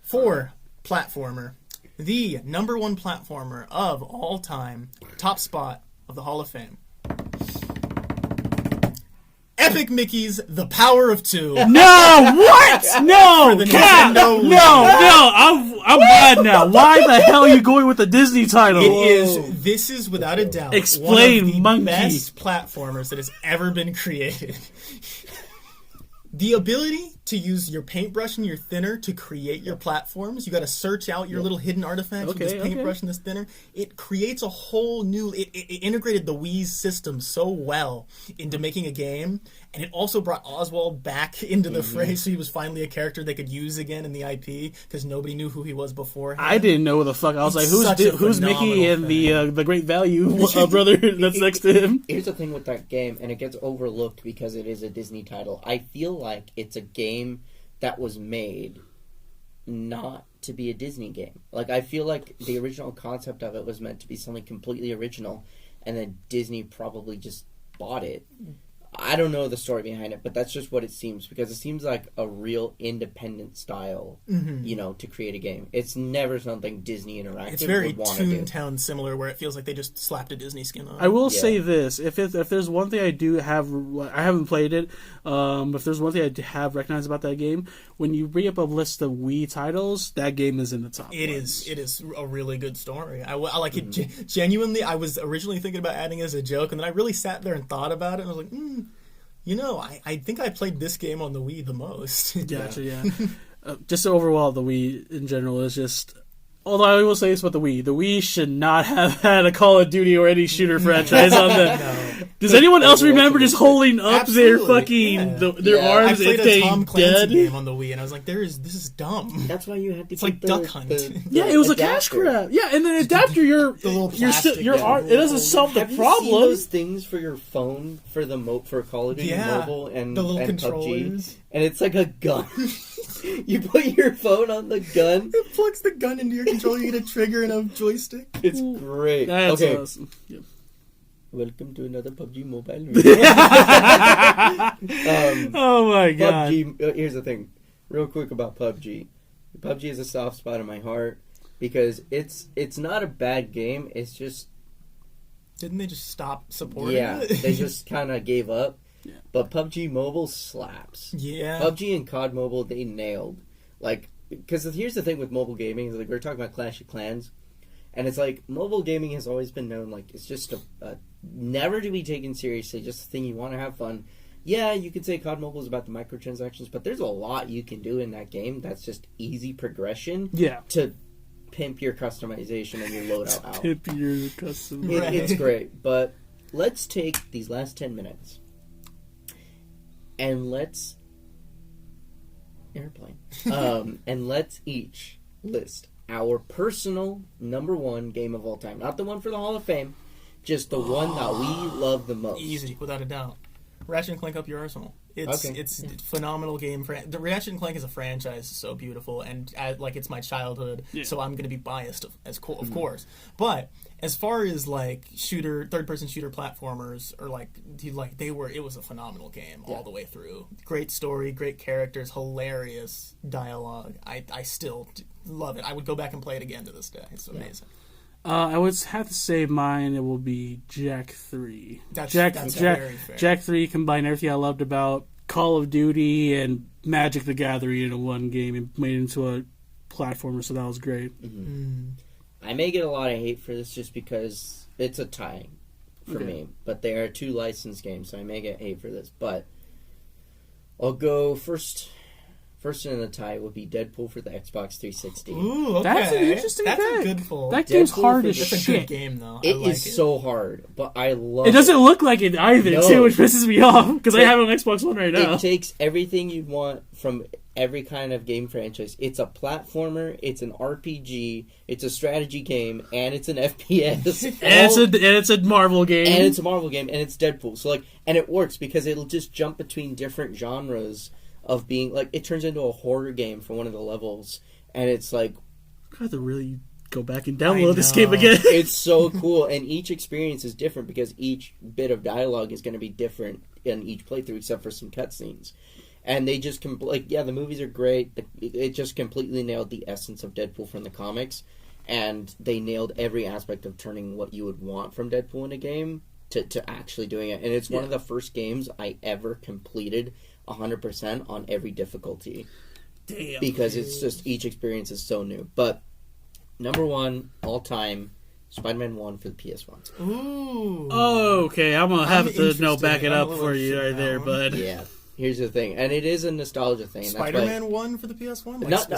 for platformer. The number one platformer of all time. Top spot of the Hall of Fame. Epic Mickey's The Power of Two. No, what? No, the God, Nintendo no. I'm mad now. Why the hell are you going with the Disney title? This is without a doubt Explain, one of the monkey. best platformers that has ever been created. The ability to use your paintbrush and your thinner to create your platforms. You got to search out your little hidden artifacts with this paintbrush and this thinner. It creates a whole new. It integrated the Wii's system so well into making a game, and it also brought Oswald back into the fray, so he was finally a character they could use again in the IP because nobody knew who he was before. I didn't know who the fuck. I was It's like, such a who's Mickey and phenomenal the Great Value brother that's next to him? Here's the thing with that game, and it gets overlooked because it is a Disney title. I feel like it's a game that was made not to be a Disney game. Like, I feel like the original concept of it was meant to be something completely original, and then Disney probably just bought it. I don't know the story behind it, but that's just what it seems, because it seems like a real independent style, you know, to create a game. It's never something Disney Interactive It's very would want to do. Toontown similar, where it feels like they just slapped a Disney skin on. I will Yeah. say this: if there's one thing I do have, I haven't played it. If there's one thing I have recognized about that game, when you bring up a list of Wii titles, that game is in the top. It is a really good story. I like it genuinely. I was originally thinking about adding it as a joke, and then I really sat there and thought about it, and I was like, you know, I think I played this game on the Wii the most. Gotcha, yeah. Just overall, the Wii in general is just. Although I will say this about the Wii should not have had a Call of Duty or any shooter franchise on the. Does anyone else remember just holding up their Absolutely, fucking their I arms played and a Tom getting Clancy dead? game on the Wii, and I was like, this is dumb. That's why you had to It's get like Duck Hunt. Yeah, it was a cash grab. Yeah, and then adapter your little your plastic, your yeah. arm. It doesn't solve the Have you seen those problem. things for your phone for the for Call of Duty Yeah, Mobile and the little and controllers. PUBG, and it's like a gun. You put your phone on the gun. It plugs the gun into your controller. You get a trigger and a joystick. It's great. That's okay, awesome. Yeah. welcome to another PUBG Mobile. Oh my god. PUBG. Here's the thing, real quick about PUBG. PUBG is a soft spot in my heart because it's not a bad game. It's just Didn't they just stop supporting they it? just kind of gave up. Yeah. But PUBG Mobile slaps. Yeah. PUBG and COD Mobile, they nailed. Like, because here's the thing with mobile gaming, is like, we're talking about Clash of Clans, and it's like, mobile gaming has always been known, like, it's just a never to be taken seriously, just a thing you want to have fun. Yeah, you could say COD Mobile is about the microtransactions, but there's a lot you can do in that game that's just easy progression Yeah. to pimp your customization and your loadout out. Tip your custom. It's great, but let's take these last 10 minutes and let's and let's each list our personal number one game of all time. Not the one for the Hall of Fame, just the one that we love the most. Easy, without a doubt. Ratchet and Clank Up Your Arsenal. It's a phenomenal game. The Ratchet and Clank is a franchise, so beautiful, and it's my childhood, so I'm going to be biased, of course. But as far as third-person shooter platformers, it was a phenomenal game all the way through. Great story, great characters, hilarious dialogue. I still love it. I would go back and play it again to this day. It's amazing. I would have to say mine. It will be Jak 3. That's very fair. Jak 3 combined everything I loved about Call of Duty and Magic the Gathering into one game and made it into a platformer. So that was great. Mm-hmm. I may get a lot of hate for this just because it's a tie for me, but they are 2 licensed games, so I may get hate for this. But I'll go first. First in the tie would be Deadpool for the Xbox 360. Ooh, okay. That's an interesting pick. That's a good pull. That game's hard as shit. That's a good game, though. It is so hard, but I love it. It doesn't look like it either, too, which pisses me off, because I have it on Xbox One right now. It takes everything you want from every kind of game franchise. It's a platformer, it's an RPG, it's a strategy game, and it's an FPS. and it's a Marvel game. And it's a Marvel game, and it's Deadpool. So and it works because it'll just jump between different genres of being it turns into a horror game for one of the levels, and it's I have to really go back and download this game again. It's so cool, and each experience is different because each bit of dialogue is going to be different in each playthrough, except for some cutscenes. And they just the movies are great. It just completely nailed the essence of Deadpool from the comics, and they nailed every aspect of turning what you would want from Deadpool in a game to actually doing it. And it's one of the first games I ever completed 100% on every difficulty. Damn. Because it's just each experience is so new. But number 1 all time, Spider-Man 1 for the PS1. Ooh. Oh, okay. I'm gonna have to back it up for you right there, bud. Yeah. Here's the thing, and it is a nostalgia thing. Spider-Man 1 for the PS1, not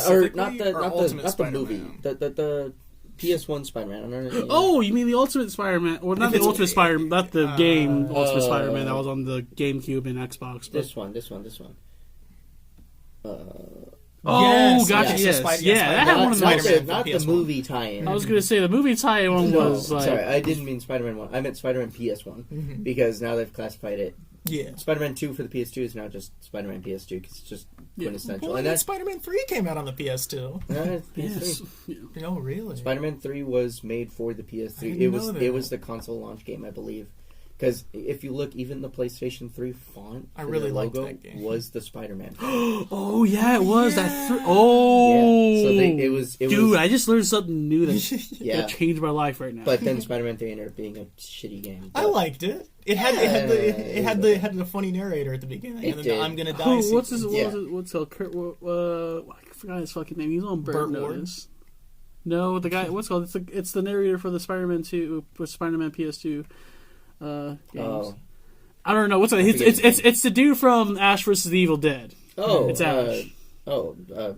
the movie, the PS1 Spider-Man. Oh, you mean the Ultimate Spider-Man? Well, not the Ultimate Spider-Man, not the game Ultimate Spider-Man that was on the GameCube and Xbox. But... This one. Gotcha. Yes. That had one of the not the movie tie-in. I was going to say the movie tie-in one was sorry, I didn't mean Spider-Man 1. I meant Spider-Man PS1 because now they've classified it. Yeah. Spider-Man 2 for the PS2 is now just Spider-Man PS2 because it's just quintessential. Well, and then Spider-Man 3 came out on the PS2. PS3. Yes. Oh, really? Spider-Man 3 was made for the PS3. It was the console launch game, I believe. Because if you look, even the PlayStation 3 font for the logo was the Spider-Man. Oh yeah, it was that. Oh, yeah. So it was. Dude, I just learned something new that changed my life right now. But then Spider-Man 3 ended up being a shitty game. I liked it. It had the funny narrator at the beginning. And then I'm gonna die. What's his? What's Kurt? I forgot his fucking name. He's on Burt Notice. No, the guy. What's it called? It's the narrator for the Spider-Man 2 with Spider-Man PS2. Games. I don't know what's it. It's the dude from Ash vs. the Evil Dead. Oh, it's Ash.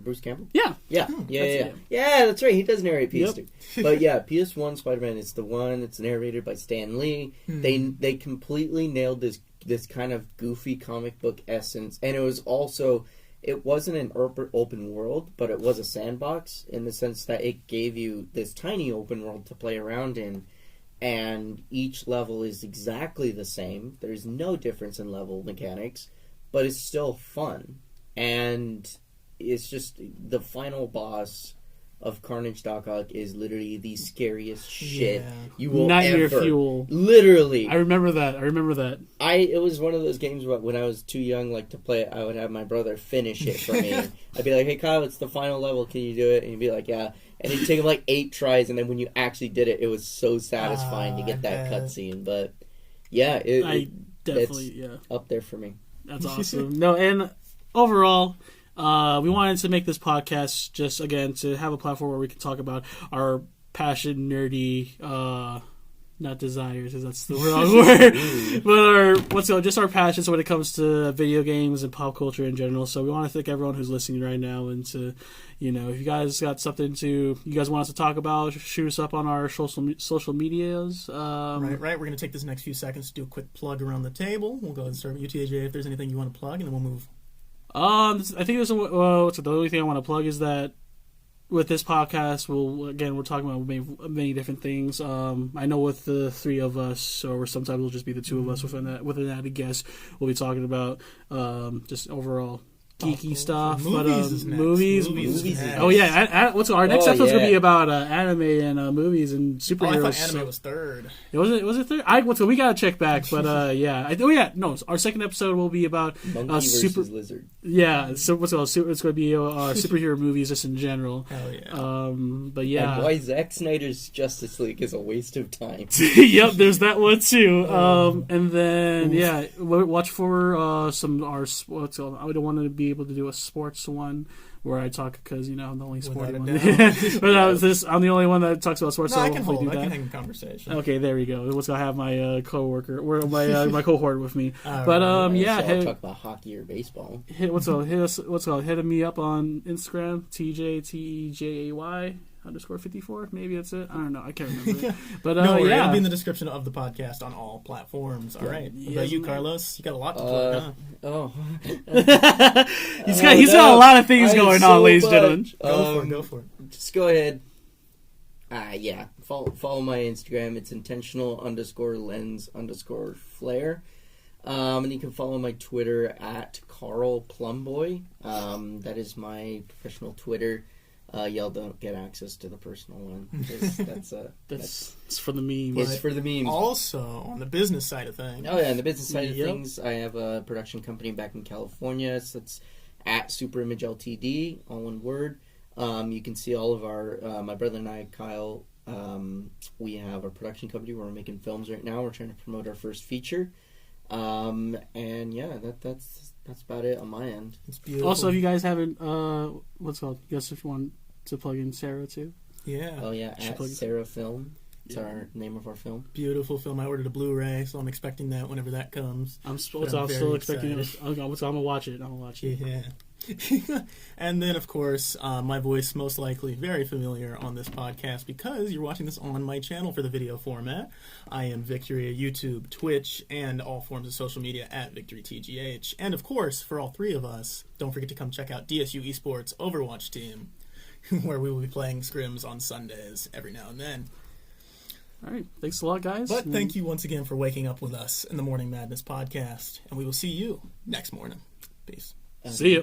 Bruce Campbell. Yeah. That's right. He does narrate PS2. Yep. But yeah, PS1 Spider-Man is the one that's narrated by Stan Lee. They completely nailed this kind of goofy comic book essence, and it wasn't an open world, but it was a sandbox in the sense that it gave you this tiny open world to play around in. And each level is exactly the same. There's no difference in level mechanics, but it's still fun. And it's just the final boss of Carnage Doc Ock is literally the scariest shit you will Nightmare ever. Fuel. Literally. I remember that. It was one of those games where when I was too young to play it, I would have my brother finish it for me. I'd be like, hey Kyle, it's the final level, can you do it? And he'd be like, yeah. And it'd take him 8 tries, and then when you actually did it, it was so satisfying to get that cutscene. But yeah, it's up there for me. That's awesome. No, and overall, we wanted to make this podcast just, again, to have a platform where we can talk about our passion, nerdy, not desires, because that's the wrong word, but just our passions when it comes to video games and pop culture in general. So we want to thank everyone who's listening right now, and to, if you guys got something you guys want us to talk about, shoot us up on our social medias. Right. We're going to take this next few seconds to do a quick plug around the table. We'll go ahead and start with UTAJ if there's anything you want to plug, and then we'll move. I think there's the only thing I want to plug is that with this podcast, we're talking about many different things. I know with the three of us, or sometimes it'll just be the two of us with an added guest. We'll be talking about just overall geeky stuff, movies but movies. next. Oh yeah, what's our next episode gonna be about anime and movies and superheroes. I thought anime was third. Was it third? We gotta check back, but yeah. Our second episode will be about Monkey versus lizard. Yeah, so it's going to be superhero movies just in general. Hell yeah. But yeah, And why Zack Snyder's Justice League is a waste of time. Yep, there's that one too. And then watch for some I don't want to be able to do a sports one where I talk because I'm the only sporty one. But I'm the only one that talks about sports. No, so I can hang a conversation. Okay, there we go. What's gonna have my coworker or my cohort with me? All but right. I'll talk about hockey or baseball. Hit me up on Instagram, TJTEGAY _54. Maybe that's it. I don't know. I can't remember it. But it'll be in the description of the podcast on all platforms. All right. What about you, Carlos? You got a lot to plug, huh? Oh. He's got a lot of things going on, ladies and gentlemen. Go for it. Just go ahead. Follow my Instagram. It's intentional_lens_flare. And you can follow my Twitter at Carl Plumboy. That is my professional Twitter. Y'all don't get access to the personal one. That's for the memes. It's for the memes. Also, on the business side of things. Oh yeah, on the business side of things, I have a production company back in California. So it's at Super Image Ltd, all one word. You can see all of our my brother and I, Kyle. We have a production company where we're making films right now. We're trying to promote our first feature. And yeah, that's about it on my end. It's beautiful. Also, if you guys haven't, what's it called? Yes, if you want to plug in Sarah too. Yeah. Oh yeah, at Sarah Film. It's our name of our film. Beautiful film. I ordered a Blu-ray, so I'm expecting that whenever that comes. I'm still expecting it. I'm gonna watch it. Yeah. And then, of course, my voice most likely very familiar on this podcast because you're watching this on my channel for the video format. I am Victory at YouTube, Twitch, and all forms of social media at VictoryTGH. And, of course, for all three of us, don't forget to come check out DSU Esports Overwatch Team, where we will be playing scrims on Sundays every now and then. All right. Thanks a lot, guys. But thank you once again for waking up with us in the Morning Madness podcast, and we will see you next morning. Peace. See ya.